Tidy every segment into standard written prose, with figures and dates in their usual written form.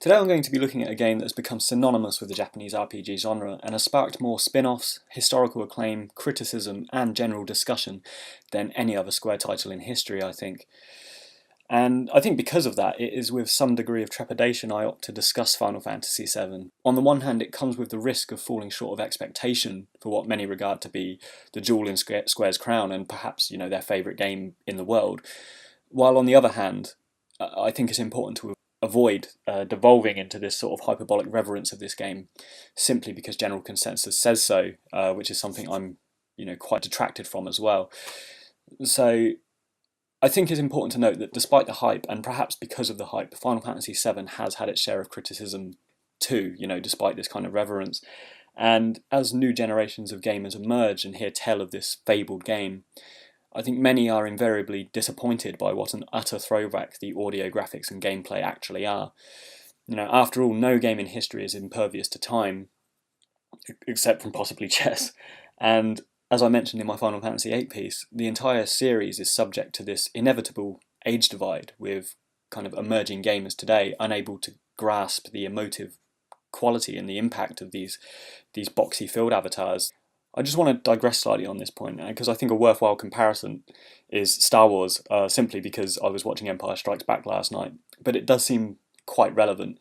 Today I'm going to be looking at a game that has become synonymous with the Japanese RPG genre and has sparked more spin-offs, historical acclaim, criticism and general discussion than any other Square title in history, I think. And I think because of that, it is with some degree of trepidation I opt to discuss Final Fantasy VII. On the one hand, it comes with the risk of falling short of expectation for what many regard to be the jewel in Square's crown and perhaps, their favourite game in the world. While on the other hand, I think it's important to avoid devolving into this sort of hyperbolic reverence of this game simply because general consensus says so, which is something I'm quite detracted from as well. So I think it's important to note that despite the hype, and perhaps because of the hype, Final Fantasy VII has had its share of criticism too, despite this kind of reverence. And as new generations of gamers emerge and hear tell of this fabled game, I think many are invariably disappointed by what an utter throwback the audio, graphics and gameplay actually are. After all, no game in history is impervious to time, except from possibly chess. And as I mentioned in my Final Fantasy VIII piece, the entire series is subject to this inevitable age divide, with kind of emerging gamers today unable to grasp the emotive quality and the impact of these boxy field avatars. I just want to digress slightly on this point, because I think a worthwhile comparison is Star Wars, simply because I was watching Empire Strikes Back last night, but it does seem quite relevant.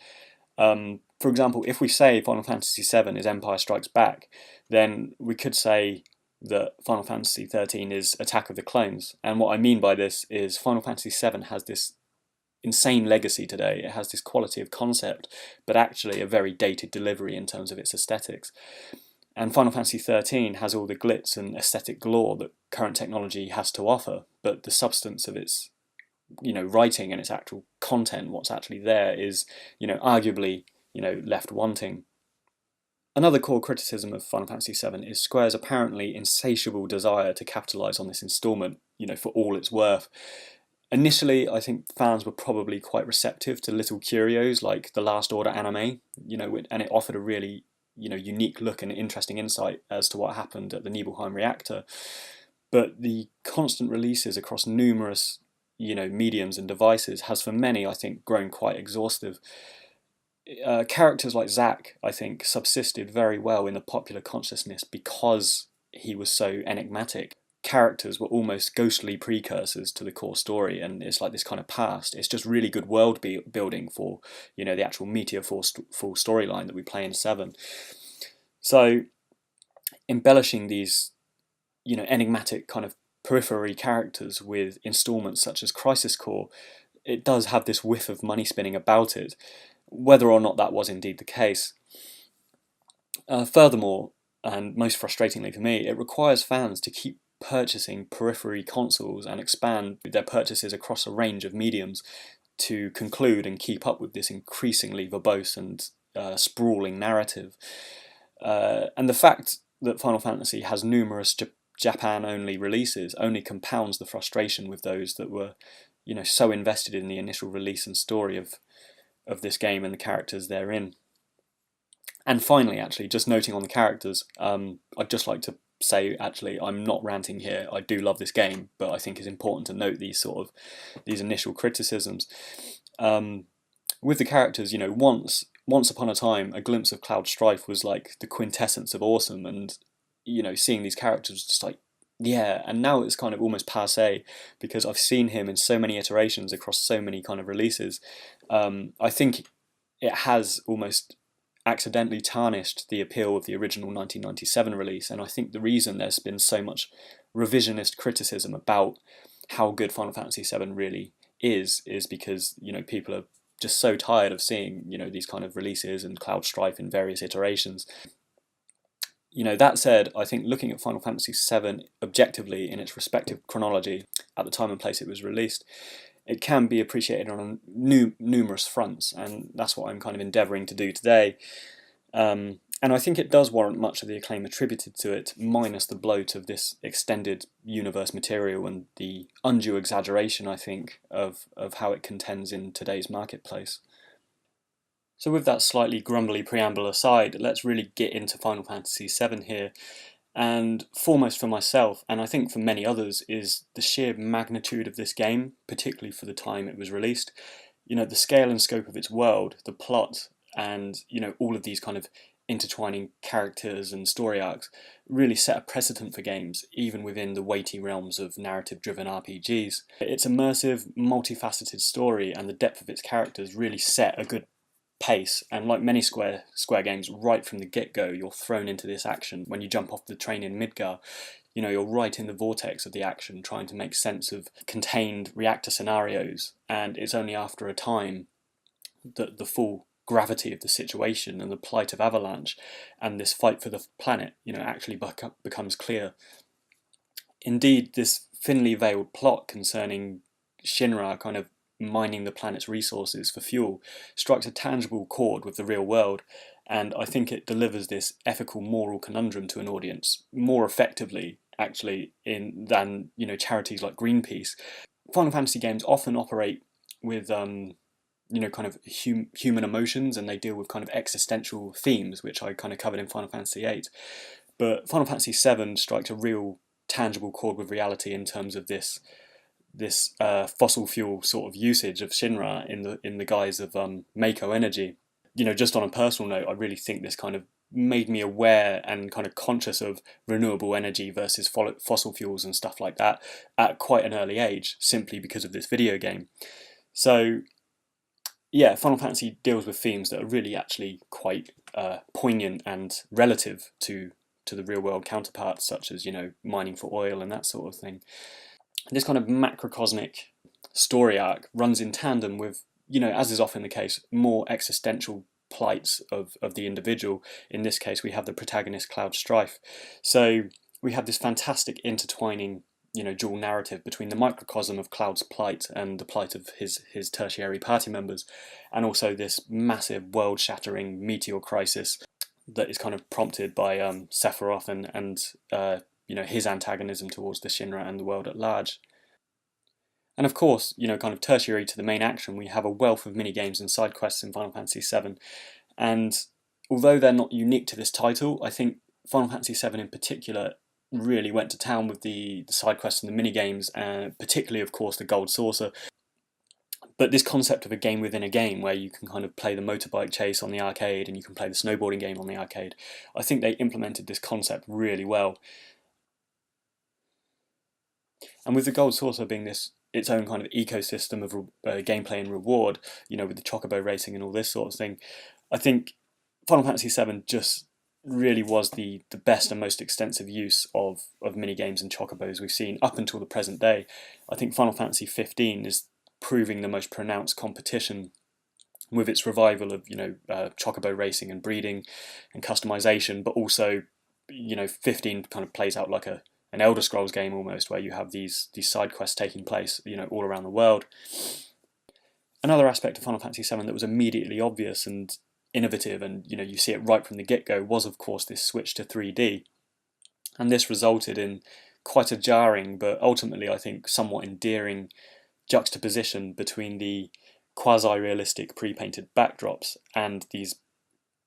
For example, if we say Final Fantasy VII is Empire Strikes Back, then we could say that Final Fantasy XIII is Attack of the Clones, and what I mean by this is Final Fantasy VII has this insane legacy today. It has this quality of concept, but actually a very dated delivery in terms of its aesthetics. And Final Fantasy XIII has all the glitz and aesthetic galore that current technology has to offer, but the substance of its, writing and its actual content, what's actually there, is, arguably, left wanting. Another core criticism of Final Fantasy VII is Square's apparently insatiable desire to capitalise on this instalment, for all it's worth. Initially, I think fans were probably quite receptive to little curios like the Last Order anime, and it offered a really unique look and interesting insight as to what happened at the Nibelheim reactor. But the constant releases across numerous, mediums and devices has for many, I think, grown quite exhaustive. Characters like Zack, I think, subsisted very well in the popular consciousness because he was so enigmatic. Characters were almost ghostly precursors to the core story, and it's like this kind of past. It's just really good world building for the actual Meteor full storyline that we play in 7. So embellishing these enigmatic kind of periphery characters with installments such as Crisis Core, it does have this whiff of money spinning about it, whether or not that was indeed the case. Furthermore, and most frustratingly for me, it requires fans to keep purchasing periphery consoles and expand their purchases across a range of mediums to conclude and keep up with this increasingly verbose and sprawling narrative. And the fact that Final Fantasy has numerous Japan-only releases only compounds the frustration with those that were, so invested in the initial release and story of this game and the characters therein. And finally, actually, just noting on the characters, I'd just like to say, actually, I'm not ranting here. I do love this game, but I think it's important to note these initial criticisms. With the characters, once upon a time, a glimpse of Cloud Strife was like the quintessence of awesome, and seeing these characters was just like, yeah. And now it's kind of almost passé because I've seen him in so many iterations across so many kind of releases. I think it has almost accidentally tarnished the appeal of the original 1997 release, and I think the reason there's been so much revisionist criticism about how good Final Fantasy VII really is because people are just so tired of seeing these kind of releases and Cloud Strife in various iterations. That said, I think looking at Final Fantasy VII objectively in its respective chronology at the time and place it was released, it can be appreciated on numerous fronts, and that's what I'm kind of endeavouring to do today. And I think it does warrant much of the acclaim attributed to it, minus the bloat of this extended universe material and the undue exaggeration, I think, of how it contends in today's marketplace. So with that slightly grumbly preamble aside, let's really get into Final Fantasy VII here. And foremost for myself, and I think for many others, is the sheer magnitude of this game, particularly for the time it was released. the scale and scope of its world, the plot, and all of these kind of intertwining characters and story arcs really set a precedent for games, even within the weighty realms of narrative-driven RPGs. Its immersive, multifaceted story and the depth of its characters really set a good pace, and like many Square games, right from the get-go you're thrown into this action. When you jump off the train in Midgar, you're right in the vortex of the action, trying to make sense of contained reactor scenarios, and it's only after a time that the full gravity of the situation and the plight of Avalanche and this fight for the planet, actually becomes clear. Indeed, this thinly veiled plot concerning Shinra kind of mining the planet's resources for fuel strikes a tangible chord with the real world, and I think it delivers this ethical moral conundrum to an audience more effectively actually than charities like Greenpeace. Final Fantasy games often operate with kind of human emotions, and they deal with kind of existential themes, which I kind of covered in Final Fantasy VIII. But Final Fantasy VII strikes a real tangible chord with reality in terms of this fossil fuel sort of usage of Shinra in the guise of Mako energy. Just on a personal note, I really think this kind of made me aware and kind of conscious of renewable energy versus fossil fuels and stuff like that at quite an early age, simply because of this video game. So yeah, Final Fantasy deals with themes that are really actually quite poignant and relative to the real world counterparts, such as mining for oil and that sort of thing. This kind of macrocosmic story arc runs in tandem with, as is often the case, more existential plights of the individual. In this case, we have the protagonist Cloud Strife. So we have this fantastic intertwining, dual narrative between the microcosm of Cloud's plight and the plight of his tertiary party members, and also this massive world-shattering meteor crisis that is kind of prompted by Sephiroth and his antagonism towards the Shinra and the world at large. And of course, kind of tertiary to the main action, we have a wealth of mini-games and side quests in Final Fantasy VII. And although they're not unique to this title, I think Final Fantasy VII in particular really went to town with the side quests and the mini-games, particularly, of course, the Gold Saucer. But this concept of a game within a game, where you can kind of play the motorbike chase on the arcade and you can play the snowboarding game on the arcade, I think they implemented this concept really well. And with the Gold Saucer being its own kind of ecosystem of gameplay and reward, with the chocobo racing and all this sort of thing, I think Final Fantasy VII just really was the best and most extensive use of mini-games and chocobos we've seen up until the present day. I think Final Fantasy 15 is proving the most pronounced competition with its revival of chocobo racing and breeding and customization, but also 15 kind of plays out like an Elder Scrolls game almost, where you have these side quests taking place all around the world. Another aspect of Final Fantasy VII that was immediately obvious and innovative, and you see it right from the get-go, was of course this switch to 3D, and this resulted in quite a jarring but ultimately I think somewhat endearing juxtaposition between the quasi-realistic pre-painted backdrops and these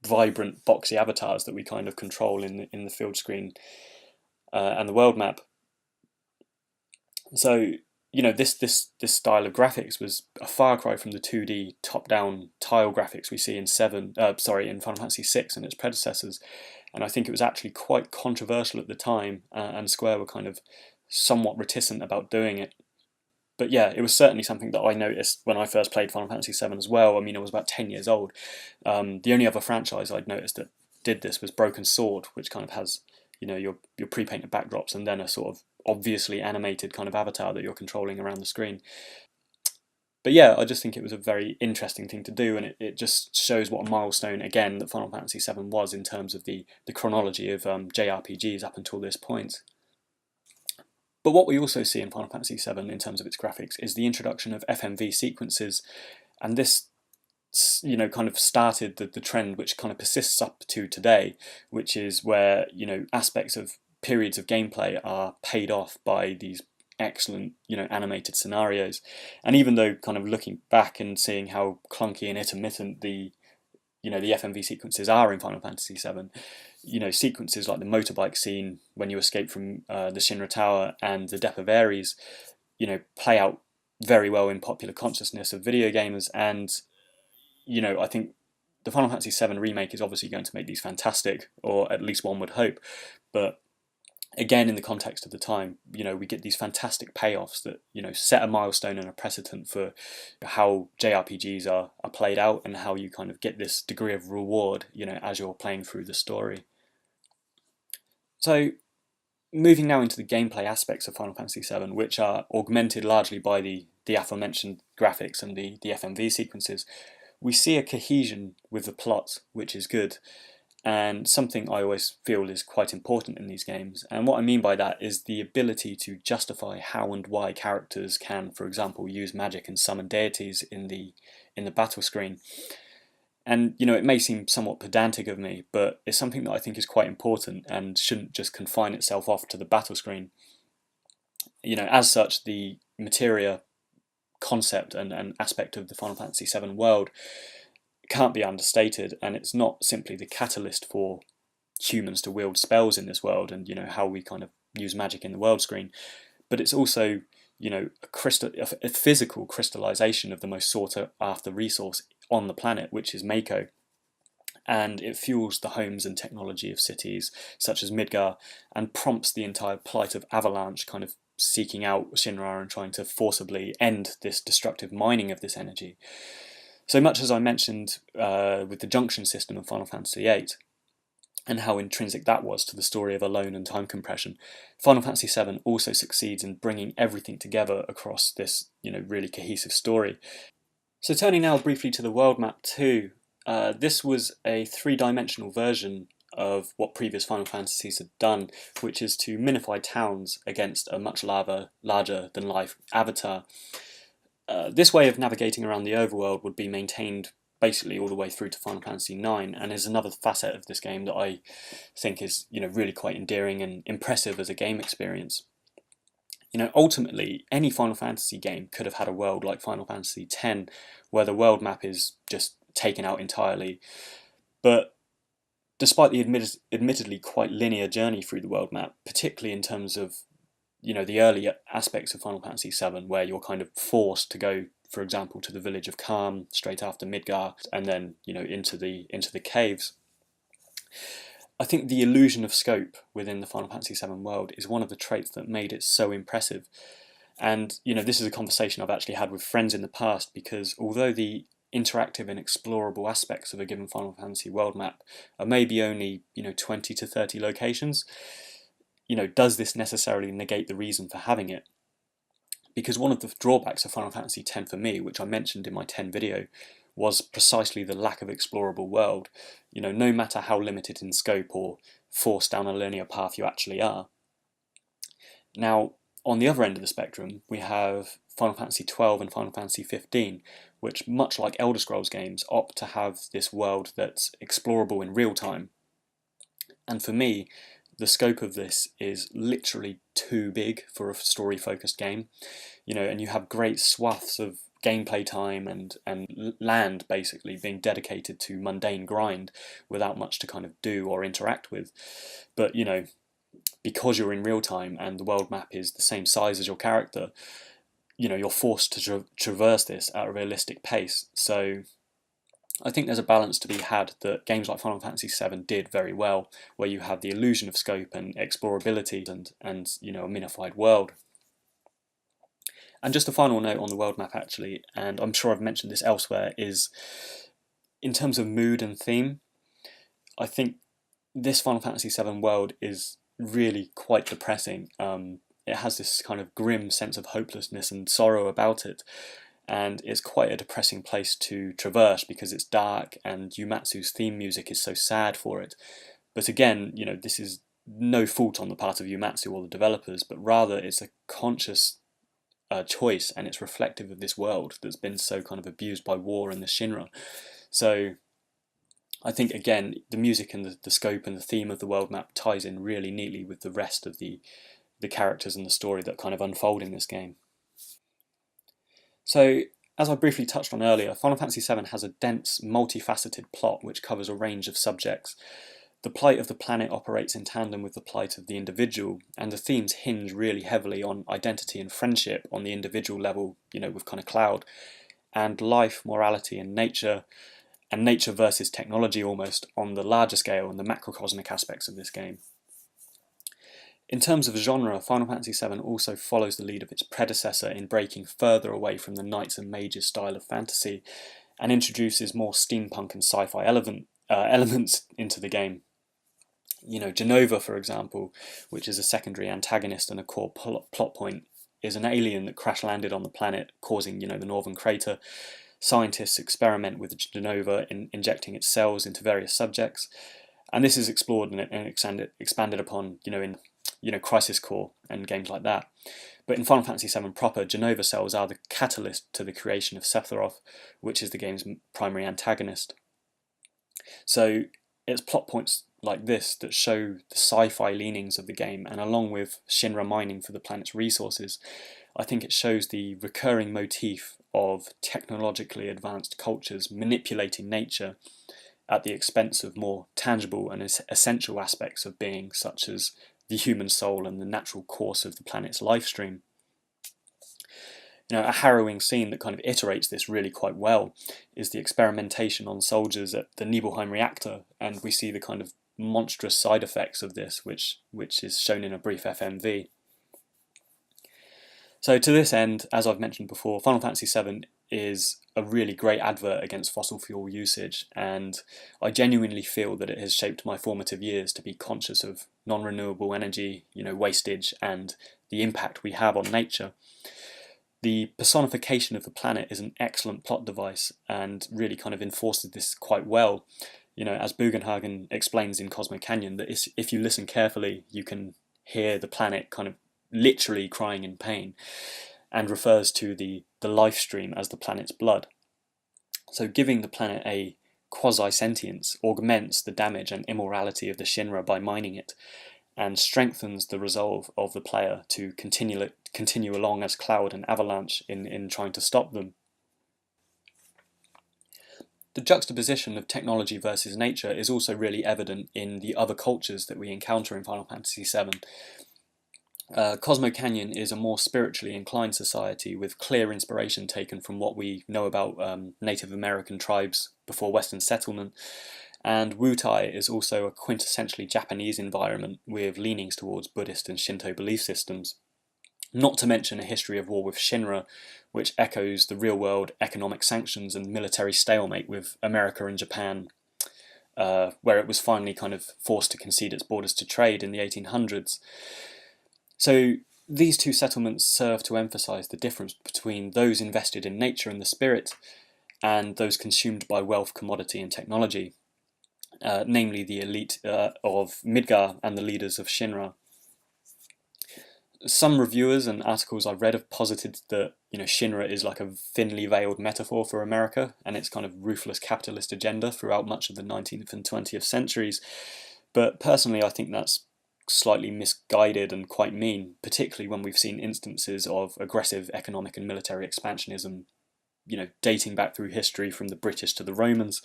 vibrant boxy avatars that we kind of control in the field screen and the world map. So this style of graphics was a far cry from the 2D top-down tile graphics we see in Final Fantasy VI and its predecessors, and I think it was actually quite controversial at the time, and Square were kind of somewhat reticent about doing it. But yeah, it was certainly something that I noticed when I first played Final Fantasy VII as well. I mean, I was about 10 years old. The only other franchise I'd noticed that did this was Broken Sword, which kind of has your pre-painted backdrops and then a sort of obviously animated kind of avatar that you're controlling around the screen. But yeah, I just think it was a very interesting thing to do, and it just shows what a milestone, again, that Final Fantasy VII was in terms of the chronology of JRPGs up until this point. But what we also see in Final Fantasy VII in terms of its graphics is the introduction of FMV sequences, and this kind of started the trend which kind of persists up to today, which is where aspects of periods of gameplay are paid off by these excellent animated scenarios. And even though kind of looking back and seeing how clunky and intermittent the FMV sequences are in Final Fantasy VII, sequences like the motorbike scene when you escape from the Shinra Tower and the Depth of Ares, play out very well in popular consciousness of video gamers, and I think the Final Fantasy VII Remake is obviously going to make these fantastic, or at least one would hope, but again, in the context of the time, we get these fantastic payoffs that, set a milestone and a precedent for how JRPGs are played out, and how you kind of get this degree of reward, as you're playing through the story. So, moving now into the gameplay aspects of Final Fantasy VII, which are augmented largely by the aforementioned graphics and the FMV sequences, we see a cohesion with the plot, which is good, and something I always feel is quite important in these games. And what I mean by that is the ability to justify how and why characters can, for example, use magic and summon deities in the battle screen. And it may seem somewhat pedantic of me, but it's something that I think is quite important and shouldn't just confine itself off to the battle screen. As such, the materia concept and aspect of the Final Fantasy VII world can't be understated, and it's not simply the catalyst for humans to wield spells in this world and how we kind of use magic in the world screen, but it's also a physical crystallization of the most sought after resource on the planet, which is Mako, and it fuels the homes and technology of cities such as Midgar, and prompts the entire plight of Avalanche kind of seeking out Shinra and trying to forcibly end this destructive mining of this energy. So much as I mentioned with the junction system of Final Fantasy VIII, and how intrinsic that was to the story of Alone and time compression, Final Fantasy VII also succeeds in bringing everything together across this really cohesive story. So turning now briefly to the world map 2, this was a three-dimensional version of what previous Final Fantasies had done, which is to minify towns against a much larger-than-life avatar. This way of navigating around the overworld would be maintained basically all the way through to Final Fantasy IX, and is another facet of this game that I think is really quite endearing and impressive as a game experience. Ultimately, any Final Fantasy game could have had a world like Final Fantasy X, where the world map is just taken out entirely. But despite the admittedly quite linear journey through the world map, particularly in terms of the early aspects of Final Fantasy VII, where you're kind of forced to go, for example, to the village of Kalm straight after Midgar, and then into the caves. I think the illusion of scope within the Final Fantasy VII world is one of the traits that made it so impressive. And this is a conversation I've actually had with friends in the past, because although the interactive and explorable aspects of a given Final Fantasy world map are maybe only 20 to 30 locations, does this necessarily negate the reason for having it? Because one of the drawbacks of Final Fantasy X for me, which I mentioned in my 10 video, was precisely the lack of explorable world. No matter how limited in scope or forced down a linear path you actually are. Now, on the other end of the spectrum, we have Final Fantasy XII and Final Fantasy XV, which, much like Elder Scrolls games, opt to have this world that's explorable in real time. And for me, the scope of this is literally too big for a story-focused game. And you have great swaths of gameplay time and land basically being dedicated to mundane grind without much to kind of do or interact with. But because you're in real time and the world map is the same size as your character, you're forced to traverse this at a realistic pace. So I think there's a balance to be had that games like Final Fantasy VII did very well, where you have the illusion of scope and explorability and a minified world. And just a final note on the world map actually, and I'm sure I've mentioned this elsewhere, is in terms of mood and theme, I think this Final Fantasy VII world is really quite depressing. It has this kind of grim sense of hopelessness and sorrow about it, and it's quite a depressing place to traverse because it's dark and Yumatsu's theme music is so sad for it. But again, this is no fault on the part of Yumatsu or the developers, but rather it's a conscious choice, and it's reflective of this world that's been so kind of abused by war and the Shinra. So I think, again, the music and the scope and the theme of the world map ties in really neatly with the rest of the characters and the story that kind of unfold in this game. So, as I briefly touched on earlier, Final Fantasy VII has a dense, multifaceted plot which covers a range of subjects. The plight of the planet operates in tandem with the plight of the individual, and the themes hinge really heavily on identity and friendship on the individual level, with kind of Cloud, and life, morality, and nature versus technology almost on the larger scale and the macrocosmic aspects of this game. In terms of genre, Final Fantasy VII also follows the lead of its predecessor in breaking further away from the knights and mages style of fantasy and introduces more steampunk and sci-fi elements into the game. Jenova, for example, which is a secondary antagonist and a core plot point, is an alien that crash-landed on the planet, causing, the northern crater. Scientists experiment with Jenova in injecting its cells into various subjects, and this is explored and expanded upon, in Crisis Core and games like that. But in Final Fantasy VII proper, Jenova cells are the catalyst to the creation of Sephiroth, which is the game's primary antagonist. So it's plot points like this that show the sci-fi leanings of the game, and along with Shinra mining for the planet's resources, I think it shows the recurring motif of technologically advanced cultures manipulating nature at the expense of more tangible and essential aspects of being, such as the human soul and the natural course of the planet's life stream. A harrowing scene that kind of iterates this really quite well is the experimentation on soldiers at the Nibelheim reactor, and we see the kind of monstrous side effects of this, which is shown in a brief FMV. So to this end, as I've mentioned before, Final Fantasy VII is a really great advert against fossil fuel usage, and I genuinely feel that it has shaped my formative years to be conscious of non-renewable energy, wastage, and the impact we have on nature. The personification of the planet is an excellent plot device and really kind of enforces this quite well. As Bugenhagen explains in Cosmo Canyon, that if you listen carefully, you can hear the planet kind of literally crying in pain, and refers to the life stream as the planet's blood. So giving the planet a quasi-sentience augments the damage and immorality of the Shinra by mining it, and strengthens the resolve of the player to continue along as Cloud and Avalanche in trying to stop them. The juxtaposition of technology versus nature is also really evident in the other cultures that we encounter in Final Fantasy VII. Cosmo Canyon is a more spiritually inclined society with clear inspiration taken from what we know about Native American tribes before Western settlement, and Wutai is also a quintessentially Japanese environment with leanings towards Buddhist and Shinto belief systems. Not to mention a history of war with Shinra, which echoes the real-world economic sanctions and military stalemate with America and Japan, where it was finally kind of forced to concede its borders to trade in the 1800s. So these two settlements serve to emphasize the difference between those invested in nature and the spirit and those consumed by wealth, commodity, and technology, namely the elite of Midgar and the leaders of Shinra. Some reviewers and articles I've read have posited that Shinra is like a thinly veiled metaphor for America and its kind of ruthless capitalist agenda throughout much of the 19th and 20th centuries. But personally, I think that's slightly misguided and quite mean, particularly when we've seen instances of aggressive economic and military expansionism, dating back through history from the British to the Romans.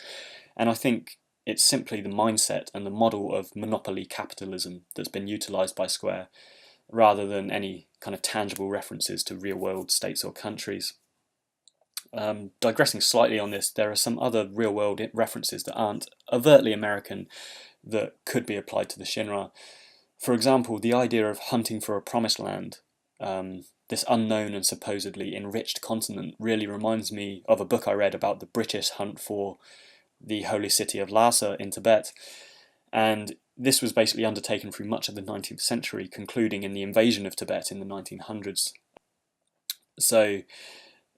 And I think it's simply the mindset and the model of monopoly capitalism that's been utilised by Square, rather than any kind of tangible references to real-world states or countries. Digressing slightly on this, there are some other real-world references that aren't overtly American that could be applied to the Shinra. For example, the idea of hunting for a promised land, this unknown and supposedly enriched continent, really reminds me of a book I read about the British hunt for the holy city of Lhasa in Tibet, and this was basically undertaken through much of the 19th century, concluding in the invasion of Tibet in the 1900s. So,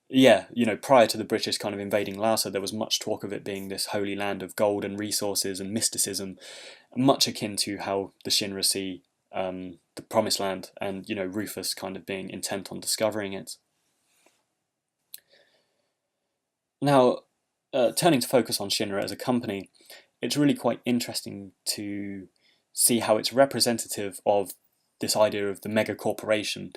yeah, prior to the British kind of invading Lhasa, there was much talk of it being this holy land of gold and resources and mysticism, much akin to how the Shinra see the Promised Land, and Rufus kind of being intent on discovering it. Now, turning to focus on Shinra as a company, it's really quite interesting to see how it's representative of this idea of the mega corporation,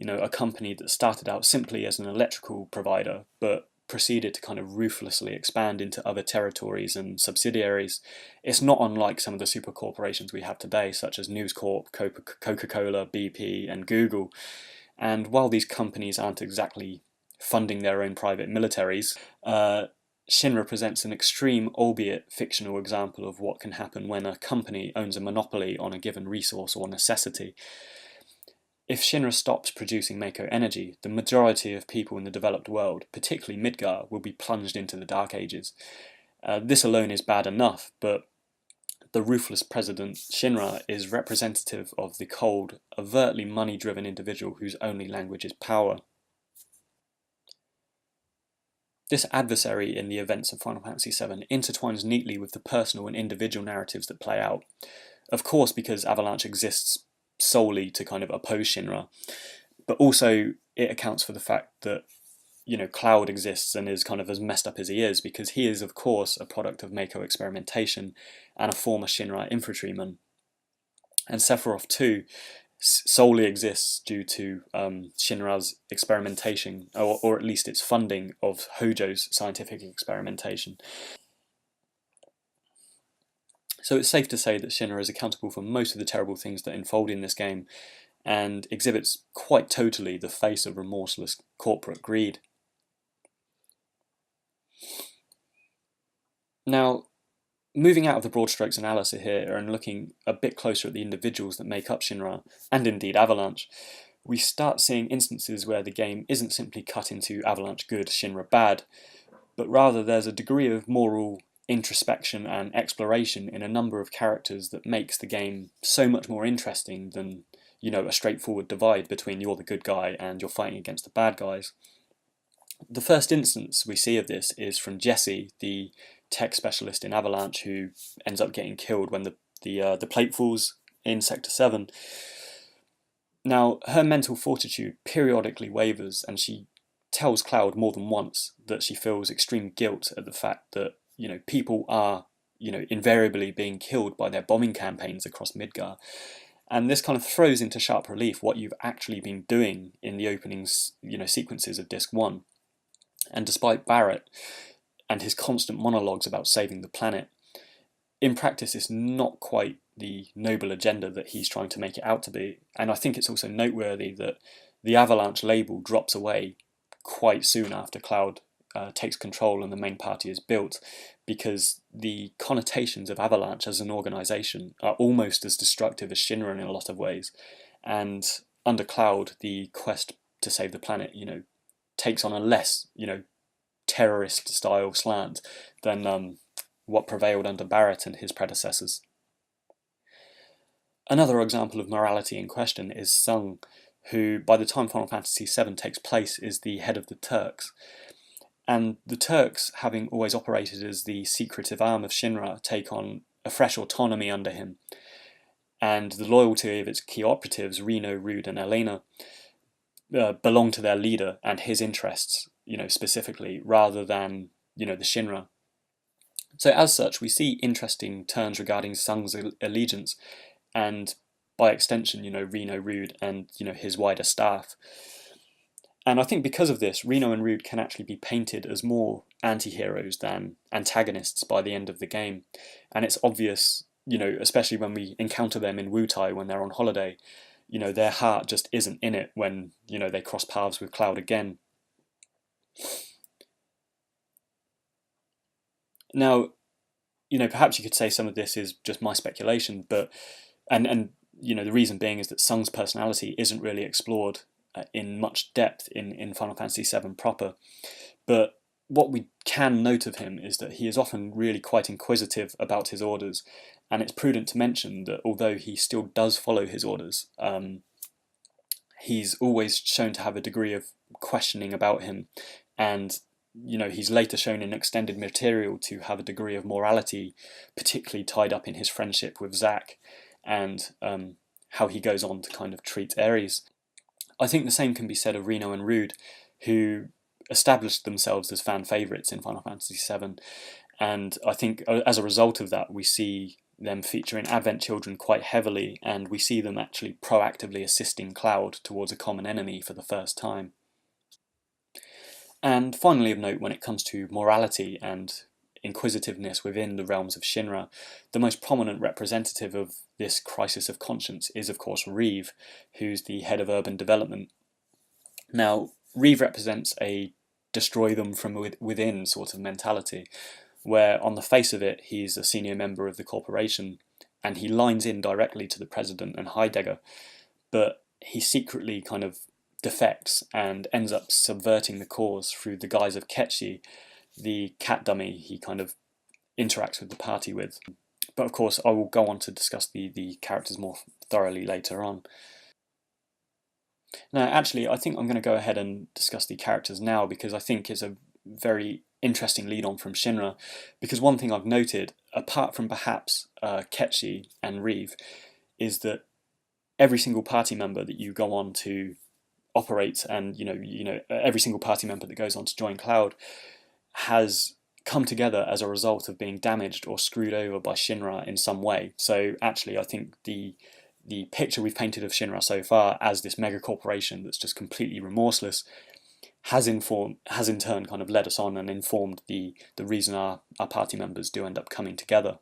a company that started out simply as an electrical provider, but proceeded to kind of ruthlessly expand into other territories and subsidiaries. It's not unlike some of the super corporations we have today, such as News Corp, Coca-Cola, BP, and Google. And while these companies aren't exactly funding their own private militaries, Shinra presents an extreme, albeit fictional, example of what can happen when a company owns a monopoly on a given resource or necessity. If Shinra stops producing Mako energy, the majority of people in the developed world, particularly Midgar, will be plunged into the Dark Ages. This alone is bad enough, but the ruthless president Shinra is representative of the cold, overtly money-driven individual whose only language is power. This adversary in the events of Final Fantasy VII intertwines neatly with the personal and individual narratives that play out. Of course, because Avalanche exists solely to kind of oppose Shinra, but also it accounts for the fact that, you know, Cloud exists and is kind of as messed up as he is, because he is, of course, a product of Mako experimentation and a former Shinra infantryman. And Sephiroth, too, solely exists due to Shinra's experimentation, or at least its funding of Hojo's scientific experimentation. So it's safe to say that Shinra is accountable for most of the terrible things that unfold in this game, and exhibits quite totally the face of remorseless corporate greed. Now, moving out of the broad strokes analysis here and looking a bit closer at the individuals that make up Shinra, and indeed Avalanche, we start seeing instances where the game isn't simply cut into Avalanche good, Shinra bad, but rather there's a degree of moral introspection and exploration in a number of characters that makes the game so much more interesting than, you know, a straightforward divide between you're the good guy and you're fighting against the bad guys. The first instance we see of this is from Jessie, the tech specialist in Avalanche, who ends up getting killed when the plate falls in Sector 7. Now, her mental fortitude periodically wavers, and she tells Cloud more than once that she feels extreme guilt at the fact that, you know, people are, you know, invariably being killed by their bombing campaigns across Midgar. And this kind of throws into sharp relief what you've actually been doing in the opening, you know, sequences of Disc 1. And despite Barrett and his constant monologues about saving the planet, in practice it's not quite the noble agenda that he's trying to make it out to be. And I think it's also noteworthy that the Avalanche label drops away quite soon after Cloud takes control and the main party is built, because the connotations of Avalanche as an organisation are almost as destructive as Shinra in a lot of ways. And under Cloud, the quest to save the planet, you know, takes on a less, you know, terrorist style slant than what prevailed under Barrett and his predecessors. Another example of morality in question is Sung, who by the time Final Fantasy VII takes place is the head of the Turks. And the Turks, having always operated as the secretive arm of Shinra, take on a fresh autonomy under him. And the loyalty of its key operatives, Reno, Rude and Elena, belong to their leader and his interests, you know, specifically, rather than, you know, the Shinra. So as such, we see interesting turns regarding Sung's allegiance, and by extension, you know, Reno, Rude and, you know, his wider staff. And I think because of this, Reno and Rude can actually be painted as more anti-heroes than antagonists by the end of the game. And it's obvious, you know, especially when we encounter them in Wutai when they're on holiday, you know, their heart just isn't in it when, you know, they cross paths with Cloud again. Now, you know, perhaps you could say some of this is just my speculation, but, and you know, the reason being is that Sung's personality isn't really explored in much depth in Final Fantasy VII proper. But what we can note of him is that he is often really quite inquisitive about his orders, and it's prudent to mention that although he still does follow his orders, he's always shown to have a degree of questioning about him, and, you know, he's later shown in extended material to have a degree of morality, particularly tied up in his friendship with Zack, and how he goes on to kind of treat Ares. I think the same can be said of Reno and Rude, who established themselves as fan favourites in Final Fantasy VII, and I think as a result of that we see them feature in Advent Children quite heavily, and we see them actually proactively assisting Cloud towards a common enemy for the first time. And finally of note, when it comes to morality and inquisitiveness within the realms of Shinra, the most prominent representative of this crisis of conscience is of course Reeve, who's the head of urban development. Now, Reeve represents a destroy them from within sort of mentality, where on the face of it he's a senior member of the corporation and he lines in directly to the president and Heidegger, but he secretly kind of defects and ends up subverting the cause through the guise of Ketchi, the cat dummy he kind of interacts with the party with. But of course, I will go on to discuss the characters more thoroughly later on. Now, actually, I think I'm going to go ahead and discuss the characters now because I think it's a very interesting lead on from Shinra. Because one thing I've noted, apart from perhaps Ketchi and Reeve, is that every single party member that you go on to operate, and every single party member that goes on to join Cloud has come together as a result of being damaged or screwed over by Shinra in some way. So actually, I think the picture we've painted of Shinra so far as this mega corporation that's just completely remorseless has in turn kind of led us on and informed the reason our party members do end up coming together.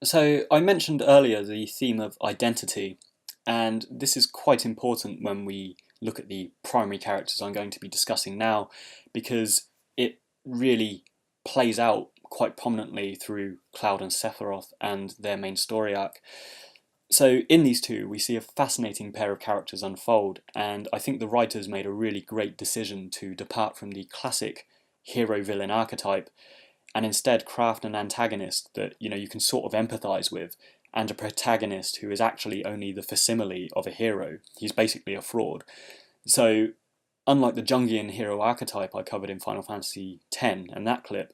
So I mentioned earlier the theme of identity, and this is quite important when we look at the primary characters I'm going to be discussing now, because it really plays out quite prominently through Cloud and Sephiroth and their main story arc. So in these two, we see a fascinating pair of characters unfold, and I think the writers made a really great decision to depart from the classic hero-villain archetype and instead craft an antagonist that you can sort of empathise with, and a protagonist who is actually only the facsimile of a hero. He's basically a fraud. So unlike the Jungian hero archetype I covered in Final Fantasy X and that clip,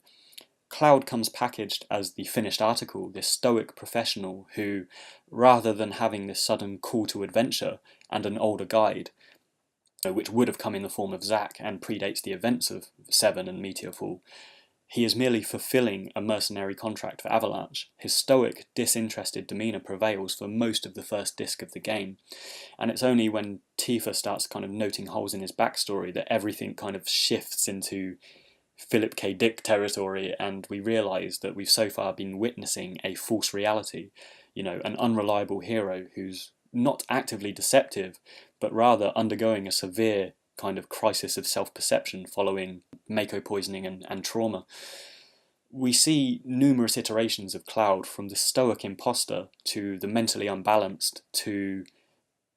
Cloud comes packaged as the finished article, this stoic professional who, rather than having this sudden call to adventure and an older guide, which would have come in the form of Zack and predates the events of VII and Meteor Fall, he is merely fulfilling a mercenary contract for Avalanche. His stoic, disinterested demeanour prevails for most of the first disc of the game, and it's only when Tifa starts kind of noting holes in his backstory that everything kind of shifts into Philip K. Dick territory, and we realise that we've so far been witnessing a false reality, an unreliable hero who's not actively deceptive, but rather undergoing a severe kind of crisis of self-perception following Mako poisoning and trauma. We see numerous iterations of Cloud, from the stoic imposter to the mentally unbalanced to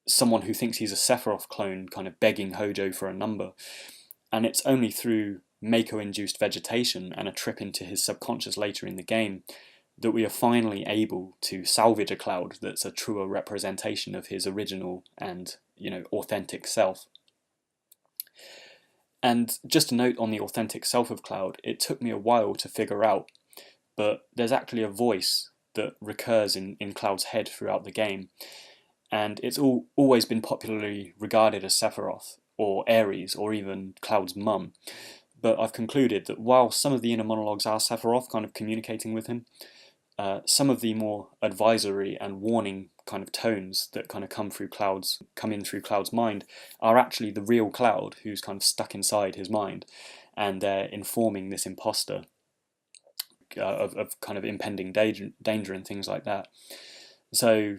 someone who thinks he's a Sephiroth clone kind of begging Hojo for a number. And it's only through Mako-induced vegetation and a trip into his subconscious later in the game that we are finally able to salvage a Cloud that's a truer representation of his original and authentic self. And just a note on the authentic self of Cloud, it took me a while to figure out, but there's actually a voice that recurs in Cloud's head throughout the game, and it's always been popularly regarded as Sephiroth, or Ares, or even Cloud's mum. But I've concluded that while some of the inner monologues are Sephiroth kind of communicating with him, some of the more advisory and warning kind of tones that kind of come in through Cloud's mind are actually the real Cloud who's kind of stuck inside his mind, and they're informing this imposter of kind of impending danger and things like that. So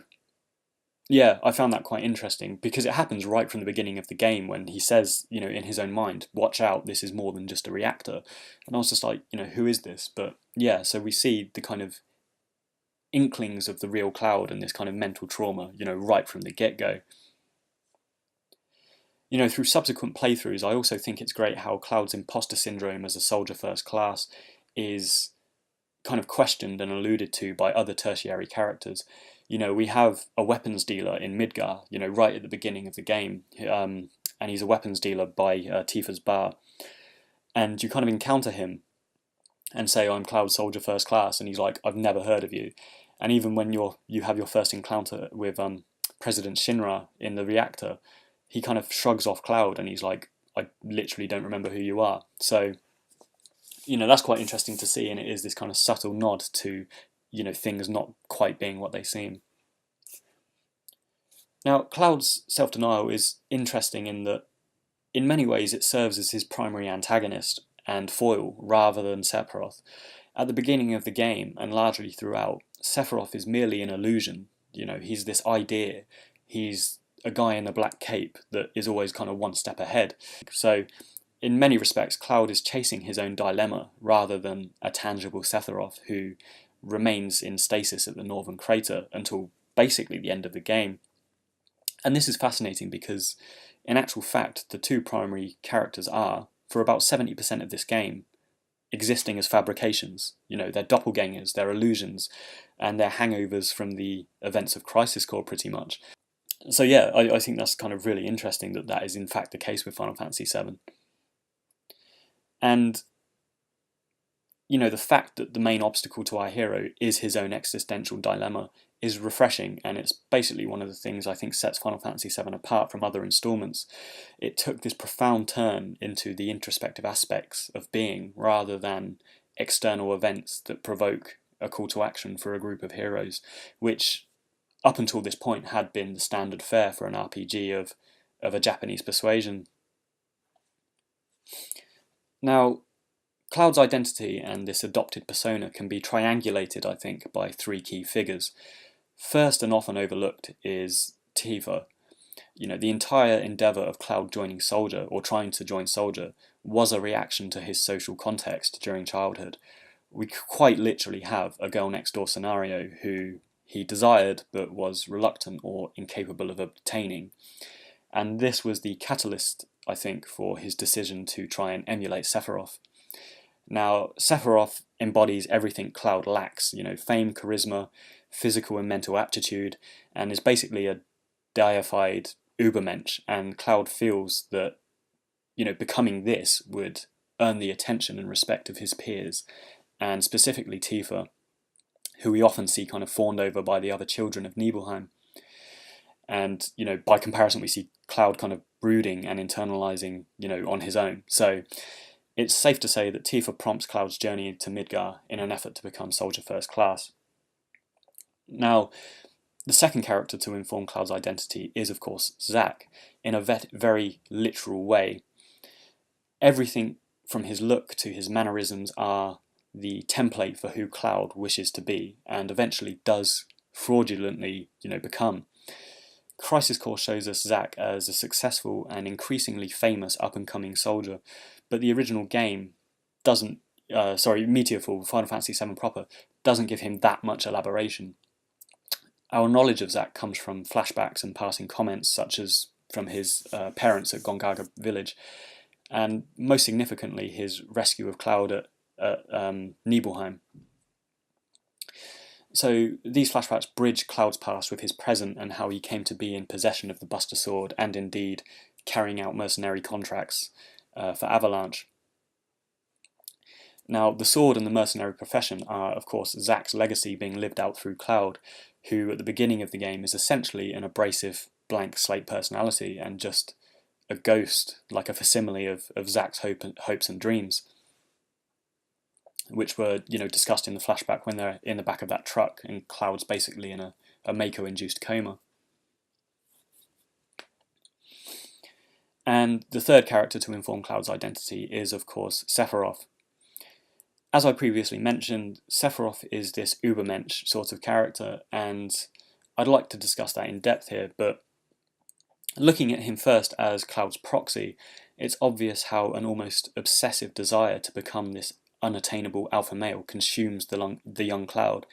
yeah, I found that quite interesting because it happens right from the beginning of the game when he says, in his own mind, watch out, this is more than just a reactor. And I was just like, who is this? But yeah, so we see the kind of inklings of the real Cloud and this kind of mental trauma, right from the get-go. Through subsequent playthroughs, I also think it's great how Cloud's imposter syndrome as a soldier first class is kind of questioned and alluded to by other tertiary characters. We have a weapons dealer in Midgar, right at the beginning of the game, and he's a weapons dealer by Tifa's bar. And you kind of encounter him and say, I'm Cloud Soldier First Class, and he's like, I've never heard of you. And even when you have your first encounter with President Shinra in the reactor, he kind of shrugs off Cloud and he's like, I literally don't remember who you are. So, that's quite interesting to see, and it is this kind of subtle nod to, things not quite being what they seem. Now, Cloud's self-denial is interesting in that in many ways it serves as his primary antagonist and foil rather than Sephiroth. At the beginning of the game, and largely throughout, Sephiroth is merely an illusion. He's this idea. He's a guy in a black cape that is always kind of one step ahead. So, in many respects, Cloud is chasing his own dilemma rather than a tangible Sephiroth who remains in stasis at the northern crater until basically the end of the game. And this is fascinating because, in actual fact, the two primary characters are, for about 70% of this game, existing as fabrications. They're doppelgangers, they're illusions, and they're hangovers from the events of Crisis Core, pretty much. So yeah, I think that's kind of really interesting that is in fact the case with Final Fantasy VII. And the fact that the main obstacle to our hero is his own existential dilemma is refreshing, and it's basically one of the things I think sets Final Fantasy VII apart from other installments. It took this profound turn into the introspective aspects of being, rather than external events that provoke a call to action for a group of heroes, which up until this point had been the standard fare for an RPG of a Japanese persuasion. Now, Cloud's identity and this adopted persona can be triangulated, I think, by three key figures. First, and often overlooked, is Tifa. The entire endeavour of Cloud joining Soldier, or trying to join Soldier, was a reaction to his social context during childhood. We quite literally have a girl next door scenario who he desired but was reluctant or incapable of obtaining. And this was the catalyst, I think, for his decision to try and emulate Sephiroth. Now, Sephiroth embodies everything Cloud lacks, fame, charisma, physical and mental aptitude, and is basically a deified Ubermensch, and Cloud feels that, becoming this would earn the attention and respect of his peers, and specifically Tifa, who we often see kind of fawned over by the other children of Nibelheim. And, by comparison, we see Cloud kind of brooding and internalizing, on his own. So it's safe to say that Tifa prompts Cloud's journey to Midgar in an effort to become Soldier First Class. Now, the second character to inform Cloud's identity is, of course, Zack, in a very literal way. Everything from his look to his mannerisms are the template for who Cloud wishes to be, and eventually does fraudulently, become. Crisis Core shows us Zack as a successful and increasingly famous up-and-coming soldier, but the original game doesn't, Meteor Fall, Final Fantasy VII proper, doesn't give him that much elaboration. Our knowledge of Zack comes from flashbacks and passing comments, such as from his parents at Gongaga Village, and most significantly his rescue of Cloud at Nibelheim. So these flashbacks bridge Cloud's past with his present and how he came to be in possession of the Buster Sword and indeed carrying out mercenary contracts for Avalanche. Now, the sword and the mercenary profession are, of course, Zack's legacy being lived out through Cloud, who at the beginning of the game is essentially an abrasive blank slate personality and just a ghost, like a facsimile of Zack's hopes and dreams, which were discussed in the flashback when they're in the back of that truck and Cloud's basically in a Mako-induced coma. And the third character to inform Cloud's identity is, of course, Sephiroth. As I previously mentioned, Sephiroth is this Ubermensch sort of character, and I'd like to discuss that in depth here, but looking at him first as Cloud's proxy, it's obvious how an almost obsessive desire to become this unattainable alpha male consumes the young Cloud,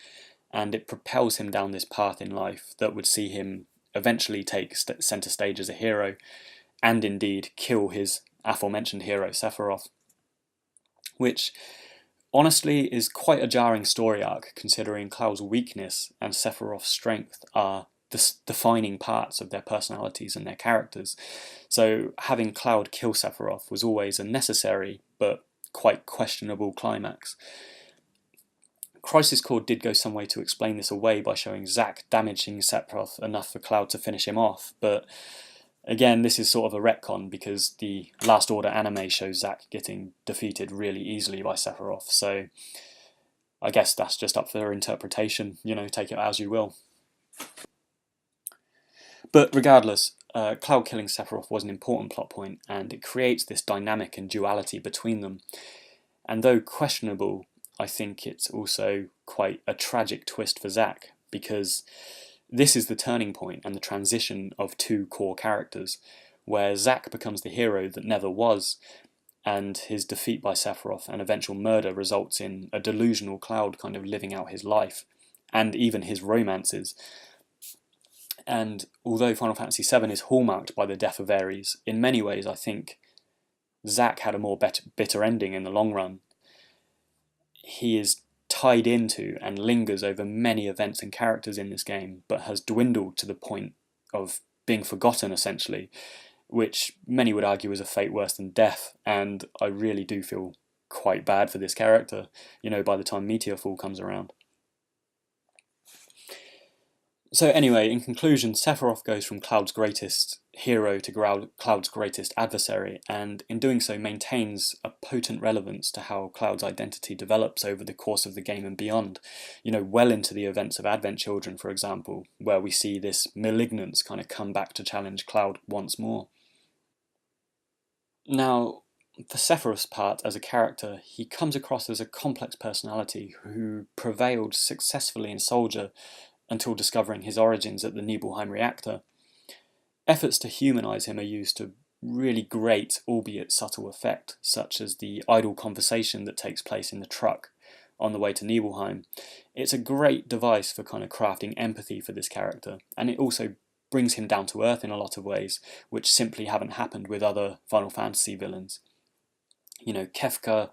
and it propels him down this path in life that would see him eventually take centre stage as a hero, and indeed kill his aforementioned hero Sephiroth, which honestly is quite a jarring story arc, considering Cloud's weakness and Sephiroth's strength are the defining parts of their personalities and their characters. So having Cloud kill Sephiroth was always a necessary but quite questionable climax. Crisis Core did go some way to explain this away by showing Zack damaging Sephiroth enough for Cloud to finish him off, but again, this is sort of a retcon because the Last Order anime shows Zack getting defeated really easily by Sephiroth, so I guess that's just up for interpretation, take it as you will. But regardless, Cloud killing Sephiroth was an important plot point, and it creates this dynamic and duality between them. And though questionable, I think it's also quite a tragic twist for Zack, because this is the turning point and the transition of two core characters, where Zack becomes the hero that never was, and his defeat by Sephiroth and eventual murder results in a delusional Cloud kind of living out his life, and even his romances. And although Final Fantasy VII is hallmarked by the death of Ares, in many ways I think Zack had a more bitter ending in the long run. He is tied into and lingers over many events and characters in this game, but has dwindled to the point of being forgotten, essentially, which many would argue is a fate worse than death, and I really do feel quite bad for this character, by the time Meteor Fall comes around. So anyway, in conclusion, Sephiroth goes from Cloud's greatest hero to Cloud's greatest adversary, and in doing so maintains a potent relevance to how Cloud's identity develops over the course of the game and beyond, well into the events of Advent Children, for example, where we see this malignance kind of come back to challenge Cloud once more. Now, for Sephiroth's part as a character, he comes across as a complex personality who prevailed successfully in Soldier until discovering his origins at the Nibelheim reactor. Efforts to humanize him are used to really great, albeit subtle effect, such as the idle conversation that takes place in the truck on the way to Nibelheim. It's a great device for kind of crafting empathy for this character, and it also brings him down to earth in a lot of ways, which simply haven't happened with other Final Fantasy villains. Kefka,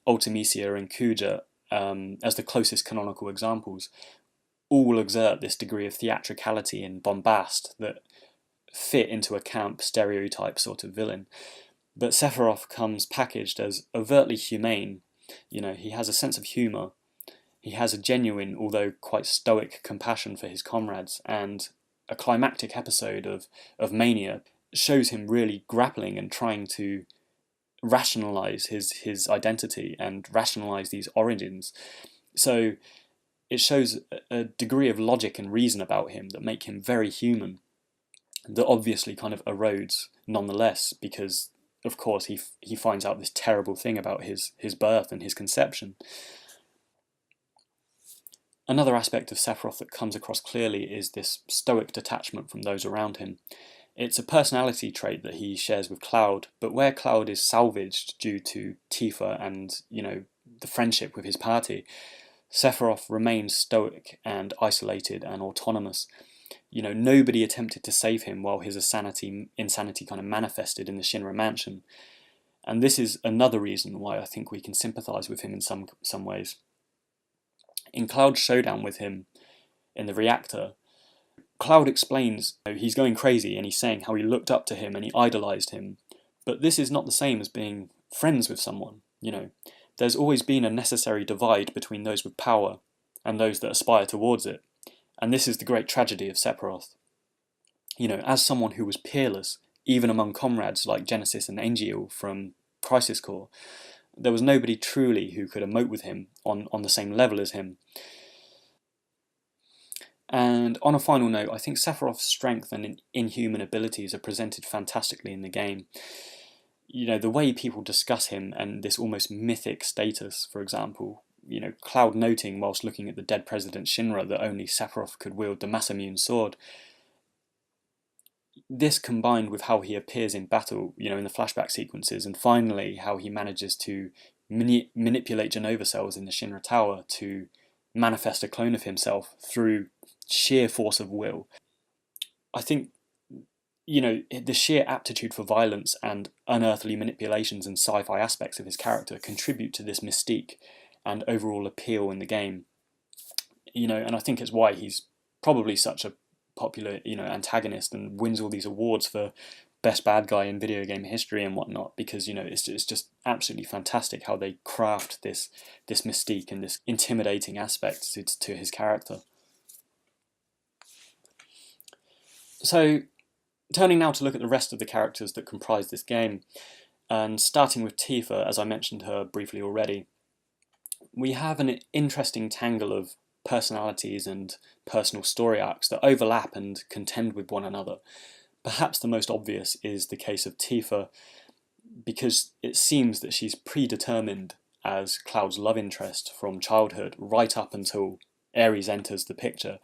Ultimisia, and Kuja, as the closest canonical examples, all exert this degree of theatricality and bombast that fit into a camp stereotype sort of villain. But Sephiroth comes packaged as overtly humane. He has a sense of humour, he has a genuine, although quite stoic, compassion for his comrades, and a climactic episode of mania shows him really grappling and trying to rationalise his identity and rationalise these origins. So it shows a degree of logic and reason about him that make him very human, that obviously kind of erodes nonetheless, because of course he finds out this terrible thing about his birth and his conception. Another aspect of Sephiroth that comes across clearly is this stoic detachment from those around him. It's a personality trait that he shares with Cloud, but where Cloud is salvaged due to Tifa and, the friendship with his party, Sephiroth remains stoic and isolated and autonomous. Nobody attempted to save him while his insanity kind of manifested in the Shinra mansion. And this is another reason why I think we can sympathise with him in some ways. In Cloud's showdown with him in the reactor, Cloud explains he's going crazy and he's saying how he looked up to him and he idolised him. But this is not the same as being friends with someone, There's always been a necessary divide between those with power and those that aspire towards it. And this is the great tragedy of Sephiroth. As someone who was peerless, even among comrades like Genesis and Angeal from Crisis Core, there was nobody truly who could emote with him on the same level as him. And on a final note, I think Sephiroth's strength and inhuman abilities are presented fantastically in the game. The way people discuss him and this almost mythic status, for example, Cloud noting whilst looking at the dead President Shinra that only Sephiroth could wield the Masamune sword. This combined with how he appears in battle, in the flashback sequences, and finally how he manages to manipulate Genova cells in the Shinra Tower to manifest a clone of himself through sheer force of will. I think the sheer aptitude for violence and unearthly manipulations and sci-fi aspects of his character contribute to this mystique and overall appeal in the game. And I think it's why he's probably such a popular, antagonist and wins all these awards for best bad guy in video game history and whatnot, because, it's just absolutely fantastic how they craft this mystique and this intimidating aspect to his character. So, turning now to look at the rest of the characters that comprise this game, and starting with Tifa, as I mentioned her briefly already, we have an interesting tangle of personalities and personal story arcs that overlap and contend with one another. Perhaps the most obvious is the case of Tifa, because it seems that she's predetermined as Cloud's love interest from childhood right up until Ares enters the picture.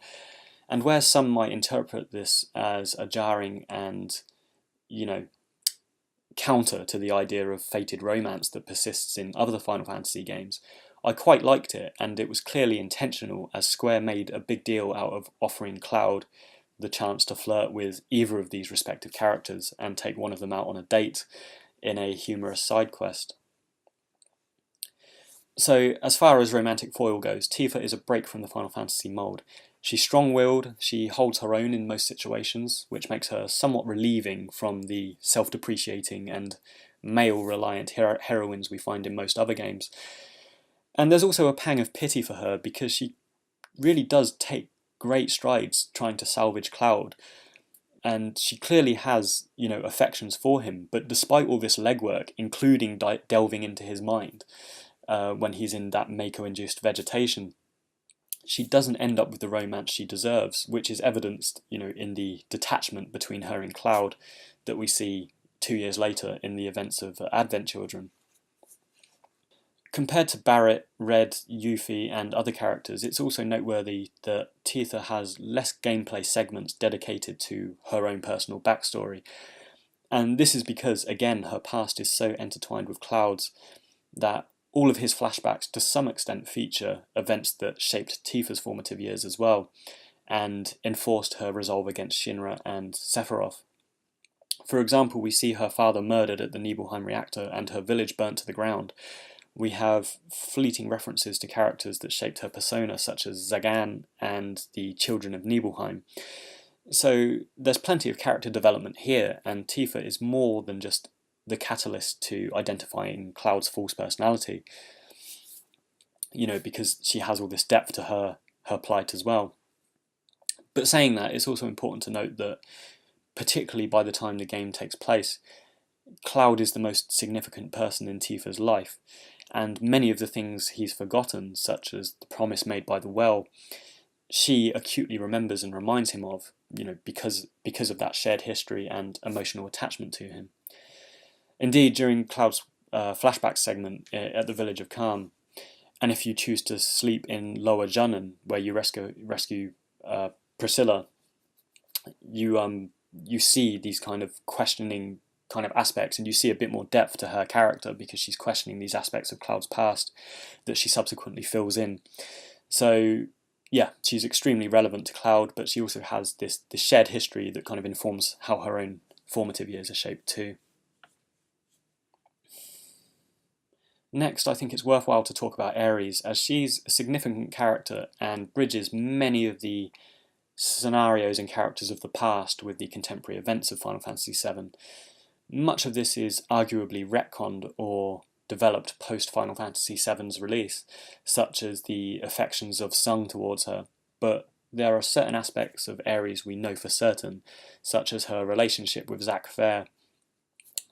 And where some might interpret this as a jarring and, counter to the idea of fated romance that persists in other Final Fantasy games, I quite liked it, and it was clearly intentional, as Square made a big deal out of offering Cloud the chance to flirt with either of these respective characters and take one of them out on a date in a humorous side quest. So, as far as romantic foil goes, Tifa is a break from the Final Fantasy mould. She's strong-willed, she holds her own in most situations, which makes her somewhat relieving from the self-depreciating and male-reliant heroines we find in most other games. And there's also a pang of pity for her, because she really does take great strides trying to salvage Cloud, and she clearly has, affections for him, but despite all this legwork, including delving into his mind, when he's in that Mako-induced vegetation, she doesn't end up with the romance she deserves, which is evidenced, in the detachment between her and Cloud that we see 2 years later in the events of Advent Children. Compared to Barrett, Red, Yuffie, and other characters, it's also noteworthy that Tifa has less gameplay segments dedicated to her own personal backstory. And this is because, again, her past is so intertwined with Cloud's that all of his flashbacks to some extent feature events that shaped Tifa's formative years as well, and enforced her resolve against Shinra and Sephiroth. For example, we see her father murdered at the Nibelheim reactor and her village burnt to the ground. We have fleeting references to characters that shaped her persona, such as Zagan and the Children of Nibelheim. So there's plenty of character development here, and Tifa is more than just the catalyst to identifying Cloud's false personality, because she has all this depth to her plight as well. But saying that, it's also important to note that, particularly by the time the game takes place, Cloud is the most significant person in Tifa's life, and many of the things he's forgotten, such as the promise made by the well, she acutely remembers and reminds him of, because of that shared history and emotional attachment to him. Indeed, during Cloud's flashback segment at the village of Calm, and if you choose to sleep in Lower Junnan, where you rescue Priscilla, you see these kind of questioning kind of aspects, and you see a bit more depth to her character because she's questioning these aspects of Cloud's past that she subsequently fills in. So yeah, she's extremely relevant to Cloud, but she also has this shared history that kind of informs how her own formative years are shaped too. Next, I think it's worthwhile to talk about Ares, as she's a significant character and bridges many of the scenarios and characters of the past with the contemporary events of Final Fantasy VII. Much of this is arguably retconned or developed post-Final Fantasy VII's release, such as the affections of Sung towards her, but there are certain aspects of Ares we know for certain, such as her relationship with Zack Fair,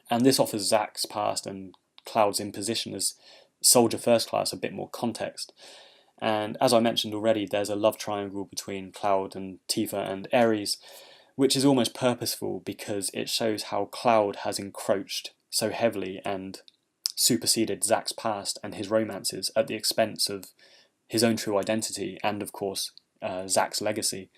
and this offers Zack's past and Cloud's imposition as Soldier First Class a bit more context. And as I mentioned already, there's a love triangle between Cloud and Tifa and Ares, which is almost purposeful because it shows how Cloud has encroached so heavily and superseded Zack's past and his romances at the expense of his own true identity and, of course, Zack's legacy.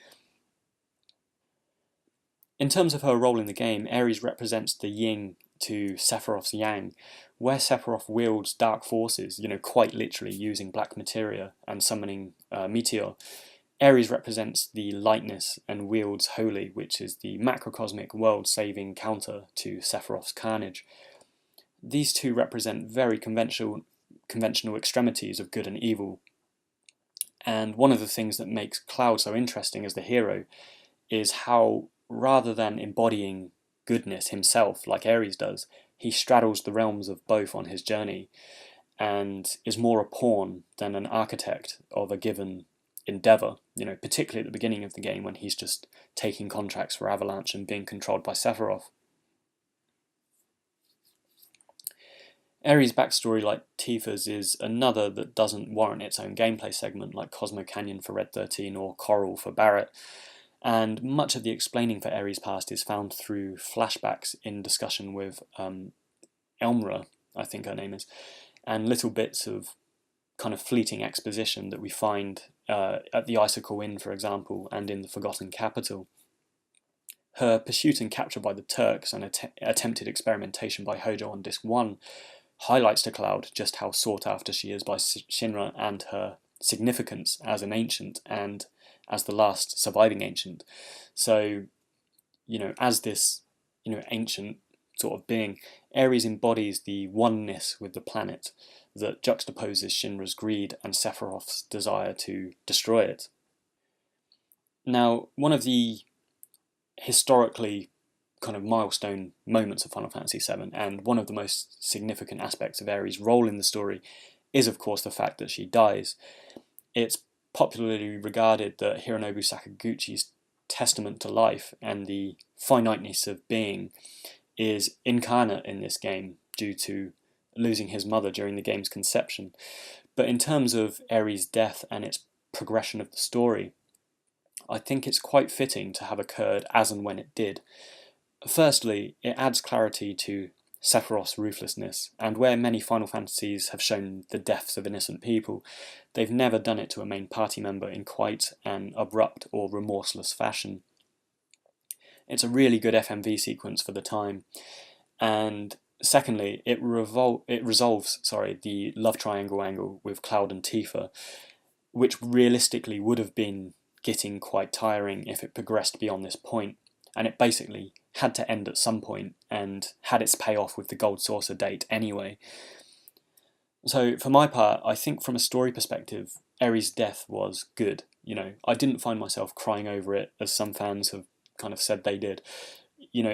In terms of her role in the game, Ares represents the yin to Sephiroth's yang, where Sephiroth wields dark forces, quite literally using black materia and summoning Meteor. Ares represents the lightness and wields Holy, which is the macrocosmic world-saving counter to Sephiroth's carnage. These two represent very conventional extremities of good and evil. And one of the things that makes Cloud so interesting as the hero is how, rather than embodying goodness himself like Ares does, he straddles the realms of both on his journey and is more a pawn than an architect of a given endeavor, particularly at the beginning of the game when he's just taking contracts for Avalanche and being controlled by Sephiroth. Ares' backstory, like Tifa's, is another that doesn't warrant its own gameplay segment, like Cosmo Canyon for Red 13 or Coral for Barrett. And much of the explaining for Ares' past is found through flashbacks in discussion with Elmra, I think her name is, and little bits of kind of fleeting exposition that we find at the Icicle Inn, for example, and in the Forgotten Capital. Her pursuit and capture by the Turks and attempted experimentation by Hojo on Disc 1 highlights to Cloud just how sought after she is by Shinra and her significance as an ancient and as the last surviving ancient. So, as this, ancient sort of being, Ares embodies the oneness with the planet that juxtaposes Shinra's greed and Sephiroth's desire to destroy it. Now, one of the historically kind of milestone moments of Final Fantasy VII, and one of the most significant aspects of Ares' role in the story, is of course the fact that she dies. It's popularly regarded that Hironobu Sakaguchi's testament to life and the finiteness of being is incarnate in this game due to losing his mother during the game's conception. But in terms of Ares' death and its progression of the story, I think it's quite fitting to have occurred as and when it did. Firstly, it adds clarity to Sephiroth's ruthlessness, and where many Final Fantasies have shown the deaths of innocent people, they've never done it to a main party member in quite an abrupt or remorseless fashion. It's a really good FMV sequence for the time, and secondly, it resolves the love triangle angle with Cloud and Tifa, which realistically would have been getting quite tiring if it progressed beyond this point, and it basically had to end at some point and had its payoff with the Gold Saucer date anyway. So for my part, I think from a story perspective, Ares' death was good. I didn't find myself crying over it, as some fans have kind of said they did.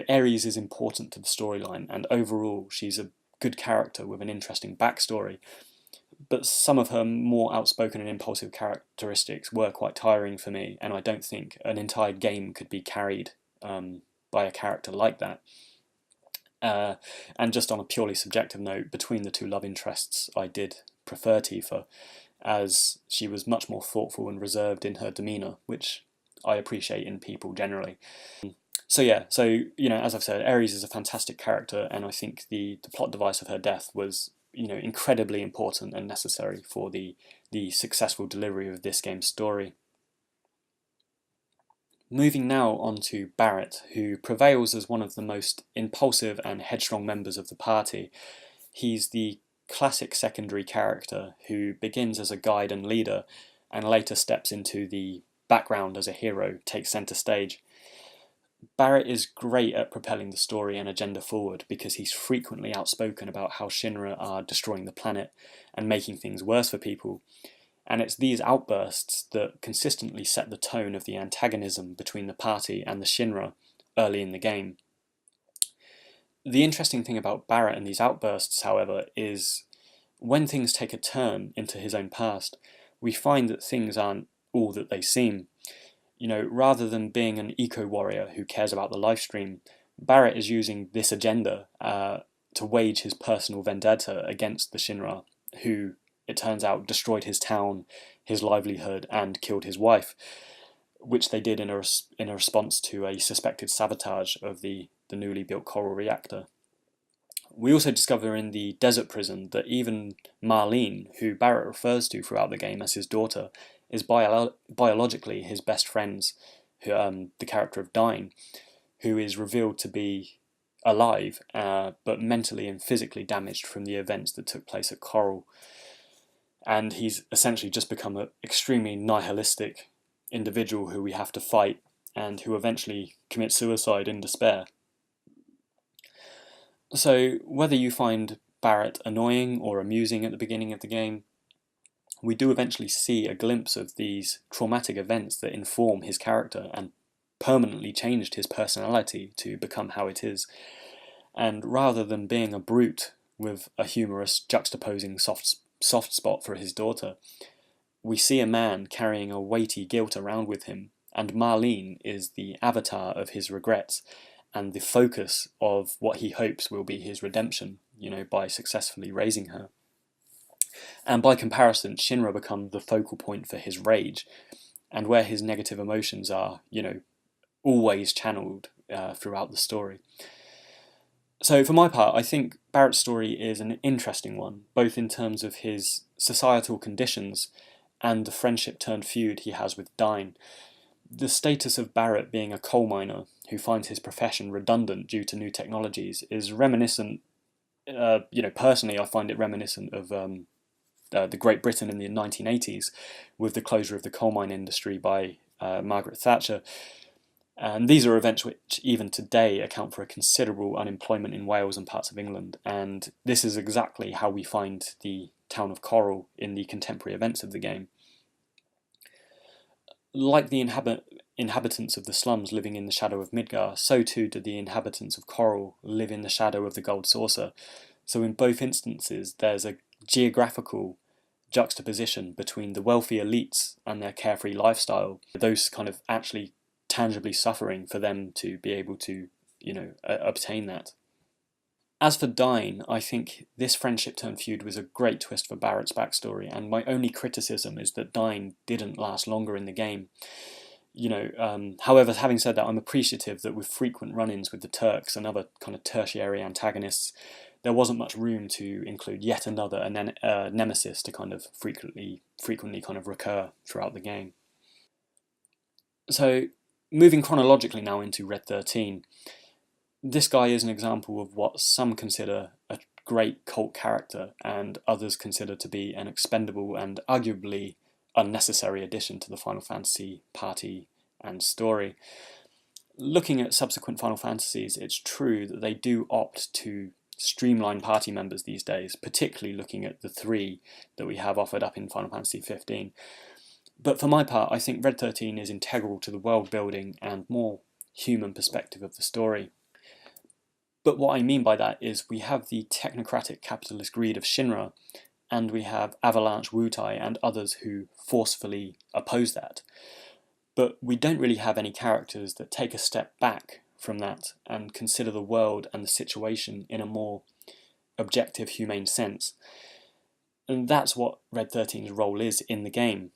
Ares is important to the storyline, and overall she's a good character with an interesting backstory. But some of her more outspoken and impulsive characteristics were quite tiring for me, and I don't think an entire game could be carried by a character like that. And just on a purely subjective note, between the two love interests, I did prefer Tifa, as she was much more thoughtful and reserved in her demeanour, which I appreciate in people generally. So as I've said, Ares is a fantastic character, and I think the plot device of her death was incredibly important and necessary for the successful delivery of this game's story. Moving now on to Barret, who prevails as one of the most impulsive and headstrong members of the party. He's the classic secondary character who begins as a guide and leader and later steps into the background as a hero, takes centre stage. Barret is great at propelling the story and agenda forward because he's frequently outspoken about how Shinra are destroying the planet and making things worse for people, and it's these outbursts that consistently set the tone of the antagonism between the party and the Shinra early in the game. The interesting thing about Barret and these outbursts, however, is when things take a turn into his own past, we find that things aren't all that they seem. Rather than being an eco-warrior who cares about the live stream, Barret is using this agenda to wage his personal vendetta against the Shinra, who, it turns out, destroyed his town, his livelihood, and killed his wife, which they did in a response to a suspected sabotage of the newly built coral reactor. We also discover in the desert prison that even Marlene, who Barret refers to throughout the game as his daughter, is biologically his best friend's, the character of Dyne, who is revealed to be alive, but mentally and physically damaged from the events that took place at Coral. And he's essentially just become an extremely nihilistic individual who we have to fight, and who eventually commits suicide in despair. So whether you find Barret annoying or amusing at the beginning of the game, we do eventually see a glimpse of these traumatic events that inform his character and permanently changed his personality to become how it is. And rather than being a brute with a humorous juxtaposing soft spot for his daughter, we see a man carrying a weighty guilt around with him, and Marlene is the avatar of his regrets and the focus of what he hopes will be his redemption, by successfully raising her. And by comparison, Shinra become the focal point for his rage, and where his negative emotions are, always channeled throughout the story. So for my part, I think Barrett's story is an interesting one, both in terms of his societal conditions and the friendship-turned-feud he has with Dine. The status of Barrett being a coal miner who finds his profession redundant due to new technologies is reminiscent, personally I find it reminiscent of the Great Britain in the 1980s with the closure of the coal mine industry by Margaret Thatcher. And these are events which even today account for a considerable unemployment in Wales and parts of England. And this is exactly how we find the town of Coral in the contemporary events of the game. Like the inhabitants of the slums living in the shadow of Midgar, so too do the inhabitants of Coral live in the shadow of the Gold Saucer. So in both instances, there's a geographical juxtaposition between the wealthy elites and their carefree lifestyle, those kind of actually tangibly suffering for them to be able to, obtain that. As for Dine, I think this friendship-turned-feud was a great twist for Barrett's backstory, and my only criticism is that Dine didn't last longer in the game. However, having said that, I'm appreciative that with frequent run-ins with the Turks and other kind of tertiary antagonists, there wasn't much room to include yet another nemesis to kind of frequently kind of recur throughout the game. So, moving chronologically now into Red 13, this guy is an example of what some consider a great cult character and others consider to be an expendable and arguably unnecessary addition to the Final Fantasy party and story. Looking at subsequent Final Fantasies, it's true that they do opt to streamline party members these days, particularly looking at the 3 that we have offered up in Final Fantasy 15. But for my part, I think Red 13 is integral to the world building and more human perspective of the story. But what I mean by that is we have the technocratic capitalist greed of Shinra, and we have Avalanche Wutai and others who forcefully oppose that. But we don't really have any characters that take a step back from that and consider the world and the situation in a more objective, humane sense. And that's what Red 13's role is in the game.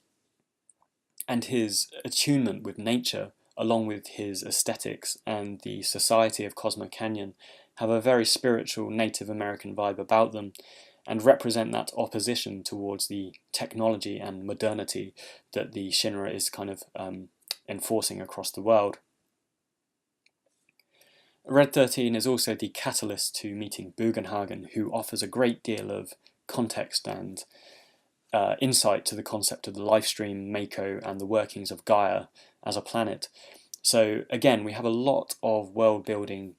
And his attunement with nature, along with his aesthetics and the society of Cosmo Canyon, have a very spiritual Native American vibe about them and represent that opposition towards the technology and modernity that the Shinra is kind of enforcing across the world. Red 13 is also the catalyst to meeting Bugenhagen, who offers a great deal of context and insight to the concept of the lifestream, Mako, and the workings of Gaia as a planet. So again, we have a lot of world building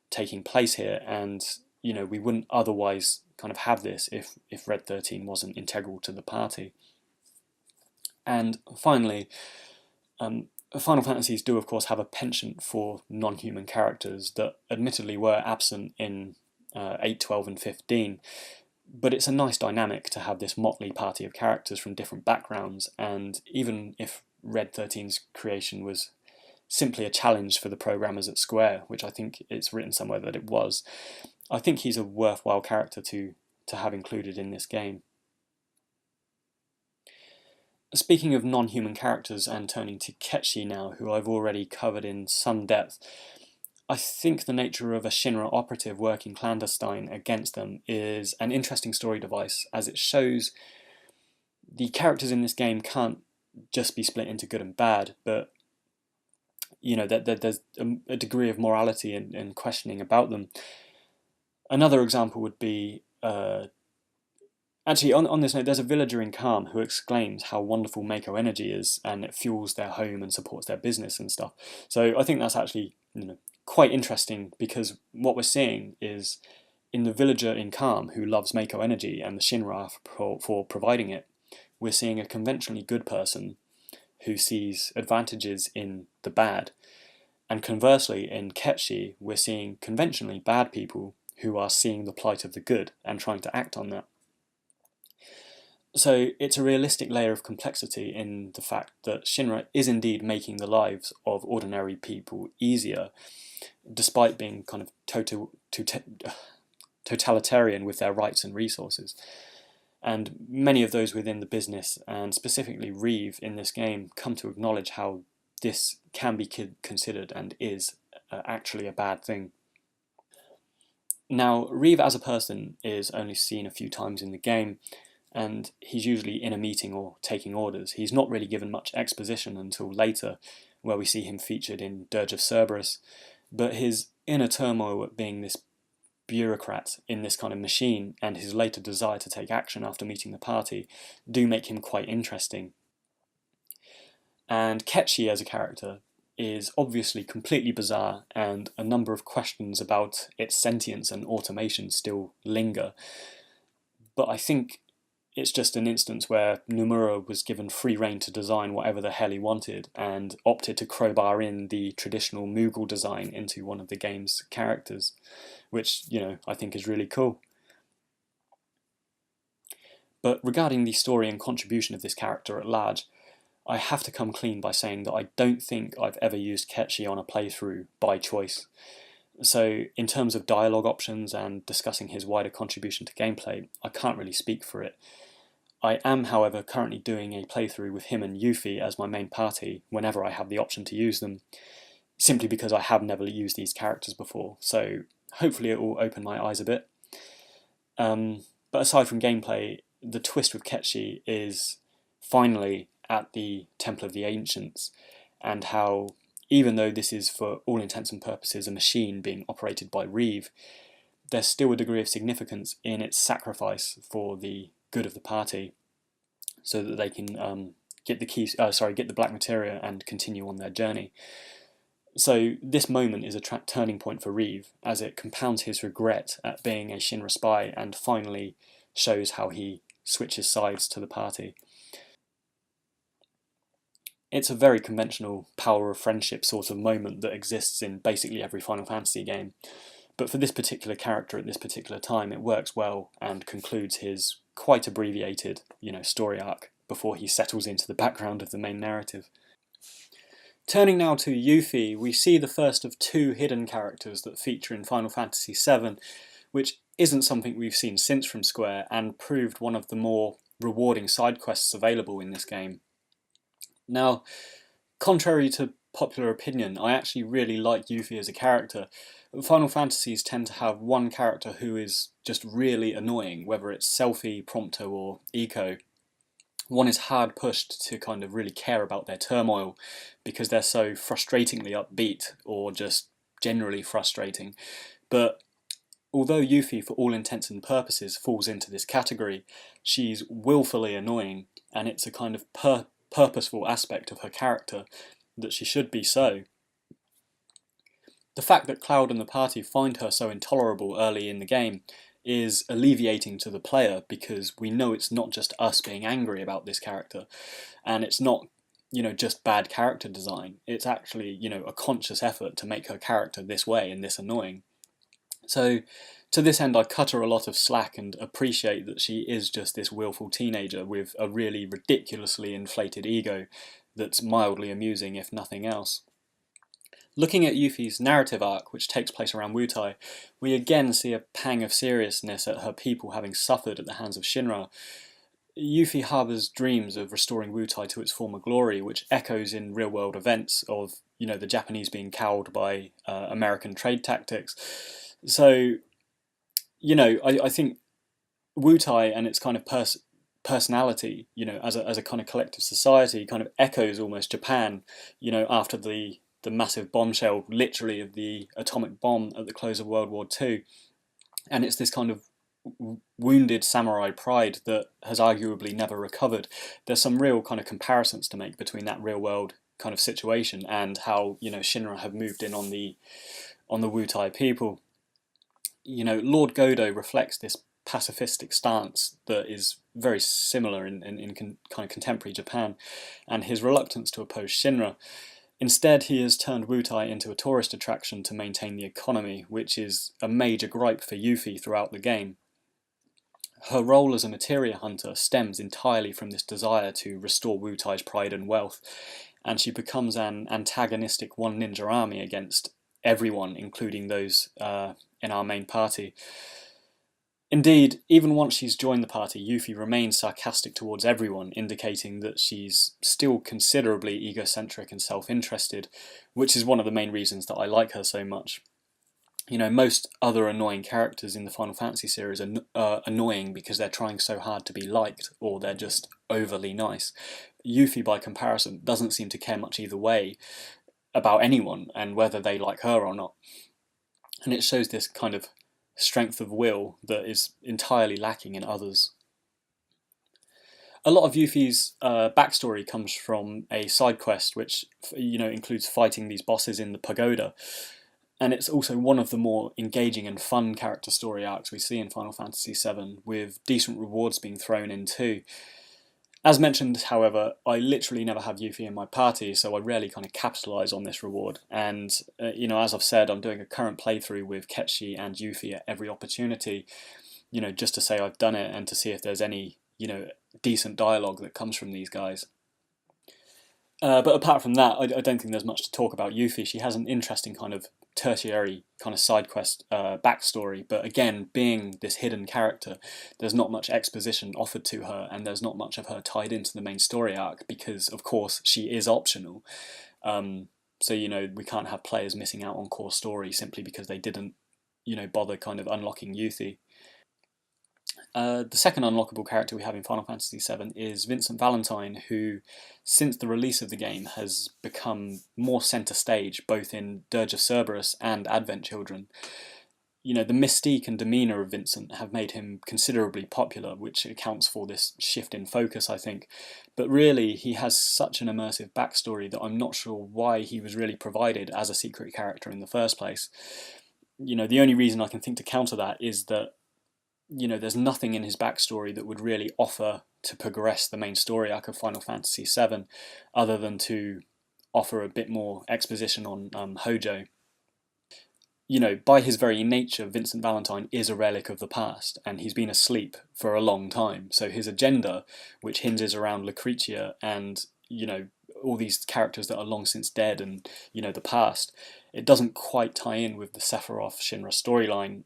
taking place here, and we wouldn't otherwise kind of have this if Red 13 wasn't integral to the party. And finally, Final Fantasies do of course have a penchant for non-human characters that admittedly were absent in 8, 12 and 15, but it's a nice dynamic to have this motley party of characters from different backgrounds, and even if Red 13's creation was simply a challenge for the programmers at Square, which I think it's written somewhere that it was, I think he's a worthwhile character to have included in this game. Speaking of non-human characters and turning to Ketchi now, who I've already covered in some depth, I think the nature of a Shinra operative working clandestine against them is an interesting story device, as it shows the characters in this game can't just be split into good and bad, but there's a degree of morality and questioning about them. Another example would be, actually on this note, there's a villager in Calm who exclaims how wonderful Mako energy is, and it fuels their home and supports their business and stuff. So I think that's actually quite interesting, because what we're seeing is in the villager in Calm who loves Mako energy and the Shinra for providing it, we're seeing a conventionally good person who sees advantages in the bad. And conversely, in Ketchi, we're seeing conventionally bad people who are seeing the plight of the good and trying to act on that. So it's a realistic layer of complexity in the fact that Shinra is indeed making the lives of ordinary people easier, despite being kind of totalitarian with their rights and resources. And many of those within the business, and specifically Reeve in this game, come to acknowledge how this can be considered and is actually a bad thing. Now, Reeve as a person is only seen a few times in the game, and he's usually in a meeting or taking orders. He's not really given much exposition until later, where we see him featured in Dirge of Cerberus, but his inner turmoil at being this bureaucrat in this kind of machine and his later desire to take action after meeting the party do make him quite interesting. And Ketchi as a character is obviously completely bizarre, and a number of questions about its sentience and automation still linger. But I think it's just an instance where Nomura was given free rein to design whatever the hell he wanted and opted to crowbar in the traditional Moogle design into one of the game's characters, which, I think is really cool. But regarding the story and contribution of this character at large, I have to come clean by saying that I don't think I've ever used Ketchi on a playthrough by choice. So in terms of dialogue options and discussing his wider contribution to gameplay, I can't really speak for it. I am, however, currently doing a playthrough with him and Yuffie as my main party whenever I have the option to use them, simply because I have never used these characters before, so hopefully it will open my eyes a bit. But aside from gameplay, the twist with Ketchi is finally at the Temple of the Ancients, and how, even though this is for all intents and purposes a machine being operated by Reeve, there's still a degree of significance in its sacrifice for the good of the party, so that they can get the black materia and continue on their journey. So this moment is a turning point for Reeve, as it compounds his regret at being a Shinra spy and finally shows how he switches sides to the party. It's a very conventional power of friendship sort of moment that exists in basically every Final Fantasy game, but for this particular character at this particular time it works well and concludes his quite abbreviated, story arc before he settles into the background of the main narrative. Turning now to Yuffie, we see the first of two hidden characters that feature in Final Fantasy VII, which isn't something we've seen since from Square and proved one of the more rewarding side quests available in this game. Now, contrary to popular opinion, I actually really like Yuffie as a character. Final Fantasies tend to have one character who is just really annoying, whether it's Selphie, Prompto or Eco. One is hard pushed to kind of really care about their turmoil because they're so frustratingly upbeat or just generally frustrating. But although Yuffie, for all intents and purposes, falls into this category, she's willfully annoying, and it's a kind of purposeful aspect of her character that she should be so. The fact that Cloud and the party find her so intolerable early in the game is alleviating to the player, because we know it's not just us being angry about this character, and it's not, just bad character design. It's actually, a conscious effort to make her character this way and this annoying. So to this end, I cut her a lot of slack and appreciate that she is just this willful teenager with a really ridiculously inflated ego that's mildly amusing, if nothing else. Looking at Yuffie's narrative arc, which takes place around Wutai, we again see a pang of seriousness at her people having suffered at the hands of Shinra. Yuffie harbours dreams of restoring Wutai to its former glory, which echoes in real-world events of, the Japanese being cowed by American trade tactics. So, I think Wutai and its kind of personality, as a kind of collective society, kind of echoes almost Japan, after the massive bombshell, literally, of the atomic bomb at the close of World War II. And it's this kind of wounded samurai pride that has arguably never recovered. There's some real kind of comparisons to make between that real world kind of situation and how, Shinra have moved in on the Wutai people. Lord Godo reflects this pacifistic stance that is very similar in kind of contemporary Japan, and his reluctance to oppose Shinra. Instead, he has turned Wutai into a tourist attraction to maintain the economy, which is a major gripe for Yuffie throughout the game. Her role as a materia hunter stems entirely from this desire to restore Wutai's pride and wealth, and she becomes an antagonistic one ninja army against everyone, including those in our main party. Indeed, even once she's joined the party, Yuffie remains sarcastic towards everyone, indicating that she's still considerably egocentric and self-interested, which is one of the main reasons that I like her so much. You know, most other annoying characters in the Final Fantasy series are annoying because they're trying so hard to be liked, or they're just overly nice. Yuffie, by comparison, doesn't seem to care much either way about anyone and whether they like her or not. And it shows this kind of strength of will that is entirely lacking in others. A lot of Yuffie's backstory comes from a side quest, which includes fighting these bosses in the pagoda, and it's also one of the more engaging and fun character story arcs we see in Final Fantasy VII, with decent rewards being thrown in too. As mentioned, however, I literally never have Yuffie in my party, so I rarely kind of capitalise on this reward. And, as I've said, I'm doing a current playthrough with Ketchi and Yuffie at every opportunity, just to say I've done it and to see if there's any, decent dialogue that comes from these guys. But apart from that, I don't think there's much to talk about Yuffie. She has an interesting kind of tertiary kind of side quest backstory, but again, being this hidden character, there's not much exposition offered to her, and there's not much of her tied into the main story arc because, of course, she is optional. So we can't have players missing out on core story simply because they didn't bother kind of unlocking Yuffie. The second unlockable character we have in Final Fantasy VII is Vincent Valentine, who, since the release of the game, has become more centre stage, both in Dirge of Cerberus and Advent Children. The mystique and demeanour of Vincent have made him considerably popular, which accounts for this shift in focus, I think. But really, he has such an immersive backstory that I'm not sure why he was really provided as a secret character in the first place. The only reason I can think to counter that is that there's nothing in his backstory that would really offer to progress the main story arc of Final Fantasy VII, other than to offer a bit more exposition on Hojo. By his very nature, Vincent Valentine is a relic of the past, and he's been asleep for a long time. So his agenda, which hinges around Lucretia and, all these characters that are long since dead and, the past, it doesn't quite tie in with the Sephiroth Shinra storyline,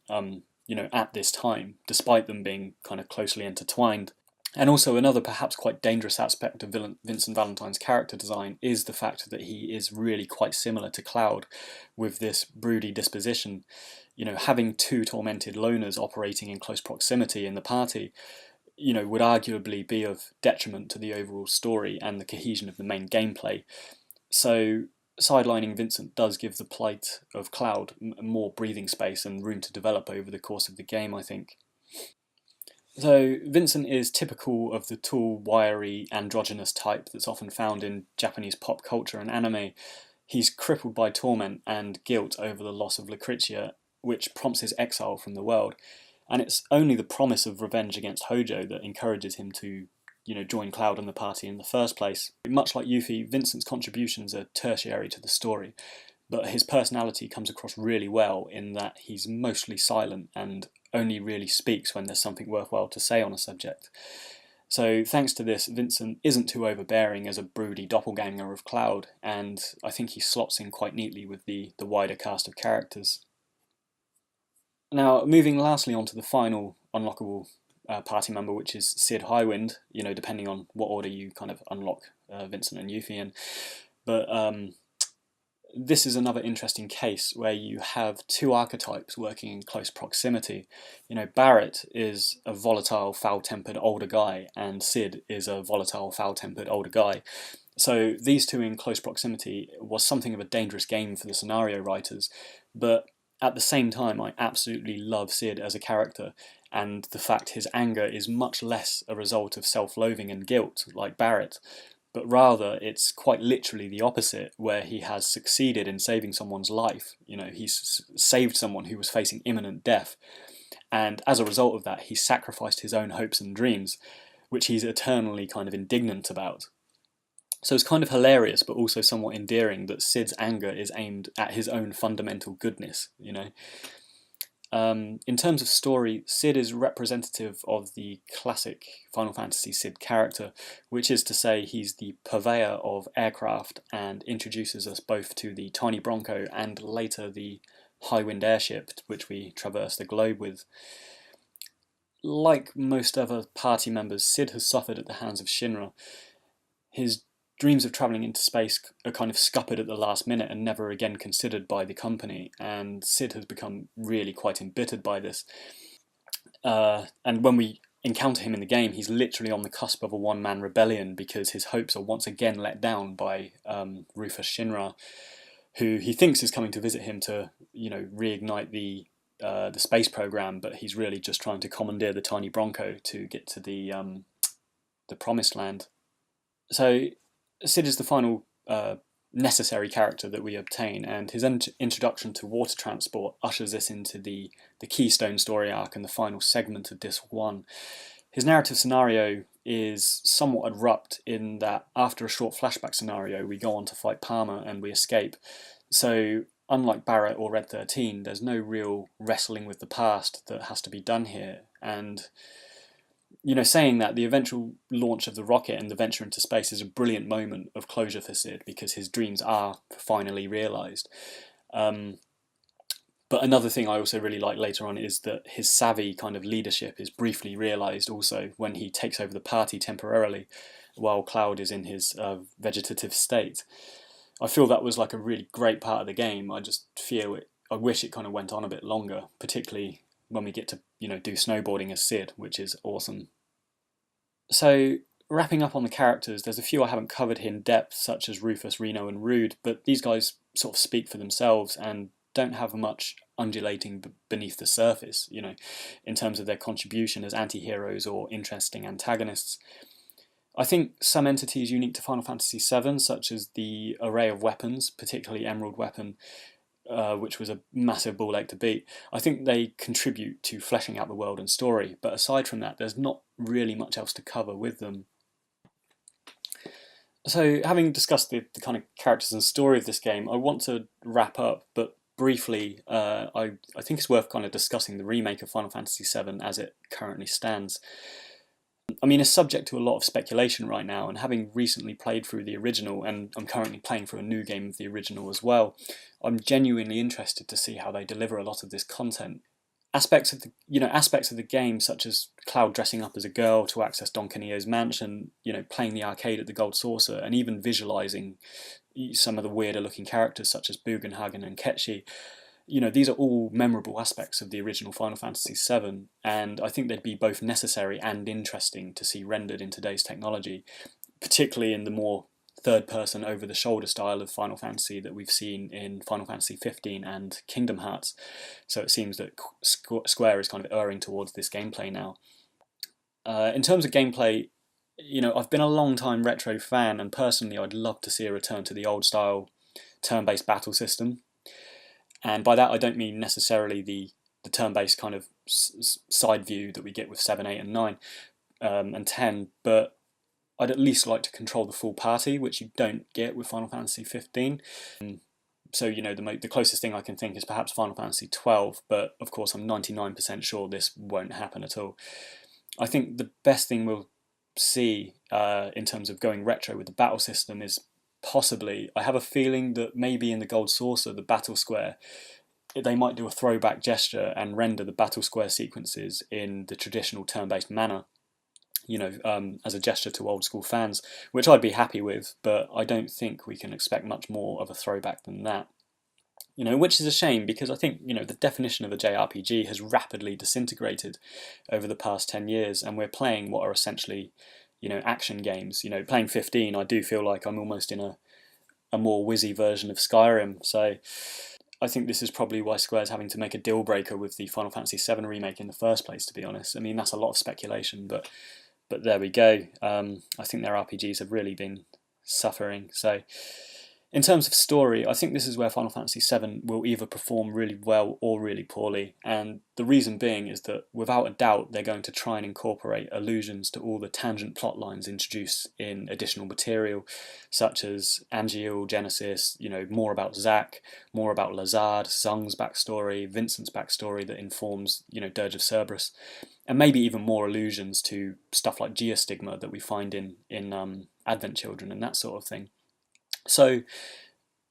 at this time, despite them being kind of closely intertwined. And also another perhaps quite dangerous aspect of Vincent Valentine's character design is the fact that he is really quite similar to Cloud, with this broody disposition. Having two tormented loners operating in close proximity in the party, would arguably be of detriment to the overall story and the cohesion of the main gameplay. So sidelining Vincent does give the plight of Cloud more breathing space and room to develop over the course of the game, I think. So Vincent is typical of the tall, wiry, androgynous type that's often found in Japanese pop culture and anime. He's crippled by torment and guilt over the loss of Lucretia, which prompts his exile from the world. And it's only the promise of revenge against Hojo that encourages him to join Cloud and the party in the first place. Much like Yuffie, Vincent's contributions are tertiary to the story, but his personality comes across really well in that he's mostly silent and only really speaks when there's something worthwhile to say on a subject. So thanks to this, Vincent isn't too overbearing as a broody doppelganger of Cloud, and I think he slots in quite neatly with the wider cast of characters. Now, moving lastly on to the final unlockable party member, which is Cid Highwind, depending on what order you kind of unlock Vincent and Yuffie in. But this is another interesting case where you have two archetypes working in close proximity. Barrett is a volatile, foul-tempered older guy, and Cid is a volatile, foul-tempered older guy. So these two in close proximity was something of a dangerous game for the scenario writers, but at the same time, I absolutely love Cid as a character, and the fact his anger is much less a result of self-loathing and guilt, like Barrett, but rather it's quite literally the opposite, where he has succeeded in saving someone's life. He's saved someone who was facing imminent death, and as a result of that, he sacrificed his own hopes and dreams, which he's eternally kind of indignant about. So it's kind of hilarious, but also somewhat endearing that Cid's anger is aimed at his own fundamental goodness, In terms of story, Cid is representative of the classic Final Fantasy Cid character, which is to say he's the purveyor of aircraft and introduces us both to the tiny Bronco and later the Highwind airship, which we traverse the globe with. Like most other party members, Sid has suffered at the hands of Shinra. His dreams of travelling into space are kind of scuppered at the last minute and never again considered by the company, and Sid has become really quite embittered by this. And when we encounter him in the game, he's literally on the cusp of a one-man rebellion because his hopes are once again let down by Rufus Shinra, who he thinks is coming to visit him to, reignite the space program, but he's really just trying to commandeer the tiny Bronco to get to the promised land. So Sid is the final necessary character that we obtain, and his introduction to water transport ushers us into the keystone story arc and the final segment of Disc 1. His narrative scenario is somewhat abrupt in that after a short flashback scenario we go on to fight Palmer and we escape. So unlike Barrett or Red 13, there's no real wrestling with the past that has to be done here. And saying that, the eventual launch of the rocket and the venture into space is a brilliant moment of closure for Sid because his dreams are finally realised. But another thing I also really like later on is that his savvy kind of leadership is briefly realised also when he takes over the party temporarily while Cloud is in his vegetative state. I feel that was like a really great part of the game. I wish it kind of went on a bit longer, particularly when we get to do snowboarding as Sid, which is awesome. So wrapping up on the characters, there's a few I haven't covered in depth, such as Rufus, Reno, and Rude, but these guys sort of speak for themselves and don't have much undulating beneath the surface, in terms of their contribution as anti-heroes or interesting antagonists. I think some entities unique to Final Fantasy VII, such as the array of weapons, particularly Emerald Weapon, which was a massive ball ache to beat, I think they contribute to fleshing out the world and story, but aside from that, there's not really much else to cover with them. So, having discussed the kind of characters and story of this game, I want to wrap up, but briefly, I think it's worth kind of discussing the remake of Final Fantasy VII as it currently stands. I mean, it's subject to a lot of speculation right now, and having recently played through the original, and I'm currently playing through a new game of the original as well, I'm genuinely interested to see how they deliver a lot of this content. Aspects of the game, such as Cloud dressing up as a girl to access Don Canio's mansion, playing the arcade at the Gold Saucer, and even visualizing some of the weirder looking characters such as Bugenhagen and Ketchi. These are all memorable aspects of the original Final Fantasy VII, and I think they'd be both necessary and interesting to see rendered in today's technology, particularly in the more third-person, over-the-shoulder style of Final Fantasy that we've seen in Final Fantasy 15 and Kingdom Hearts. So it seems that Square is kind of erring towards this gameplay now. In terms of gameplay, I've been a long-time retro fan, and personally I'd love to see a return to the old-style turn-based battle system. And by that I don't mean necessarily the turn-based kind of side view that we get with 7, 8 and 9 and 10, but I'd at least like to control the full party, which you don't get with Final Fantasy 15. So, the closest thing I can think is perhaps Final Fantasy 12, but of course I'm 99% sure this won't happen at all. I think the best thing we'll see in terms of going retro with the battle system is possibly, I have a feeling that maybe in the Gold Saucer, the Battle Square, they might do a throwback gesture and render the Battle Square sequences in the traditional turn-based manner, as a gesture to old school fans, which I'd be happy with, but I don't think we can expect much more of a throwback than that. Which is a shame because I think, the definition of a JRPG has rapidly disintegrated over the past 10 years, and we're playing what are essentially, action games. Playing 15, I do feel like I'm almost in a more whizzy version of Skyrim, so I think this is probably why Square's having to make a deal breaker with the Final Fantasy VII remake in the first place, to be honest. I mean, that's a lot of speculation, but there we go. I think their RPGs have really been suffering. So in terms of story, I think this is where Final Fantasy VII will either perform really well or really poorly, and the reason being is that without a doubt they're going to try and incorporate allusions to all the tangent plot lines introduced in additional material, such as Angeal, Genesis, more about Zack, more about Lazard, Zung's backstory, Vincent's backstory that informs, Dirge of Cerberus, and maybe even more allusions to stuff like Geostigma that we find in Advent Children and that sort of thing. So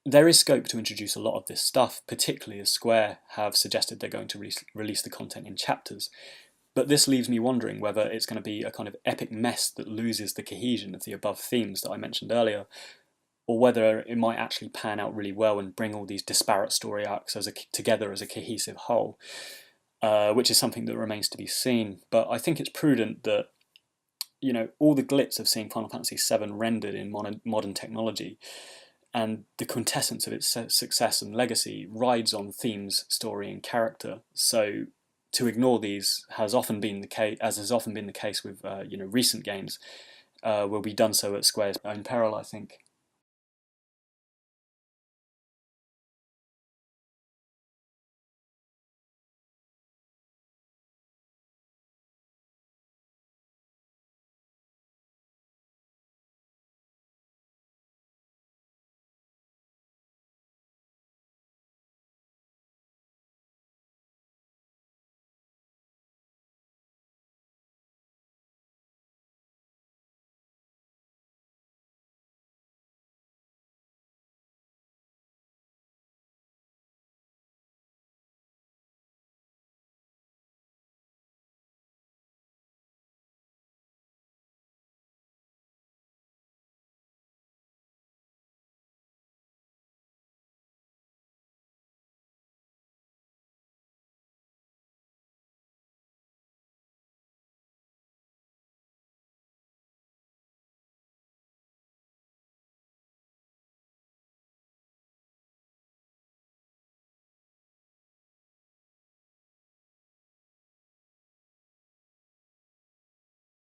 there is scope to introduce a lot of this stuff, particularly as Square have suggested they're going to release the content in chapters. But this leaves me wondering whether it's going to be a kind of epic mess that loses the cohesion of the above themes that I mentioned earlier, or whether it might actually pan out really well and bring all these disparate story arcs together as a cohesive whole, which is something that remains to be seen. But I think it's prudent that, you know, all the glitz of seeing Final Fantasy VII rendered in modern technology and the quintessence of its success and legacy rides on themes, story, and character. So to ignore these has often been the case, as has often been the case with recent games, will be done so at Square's own peril, I think.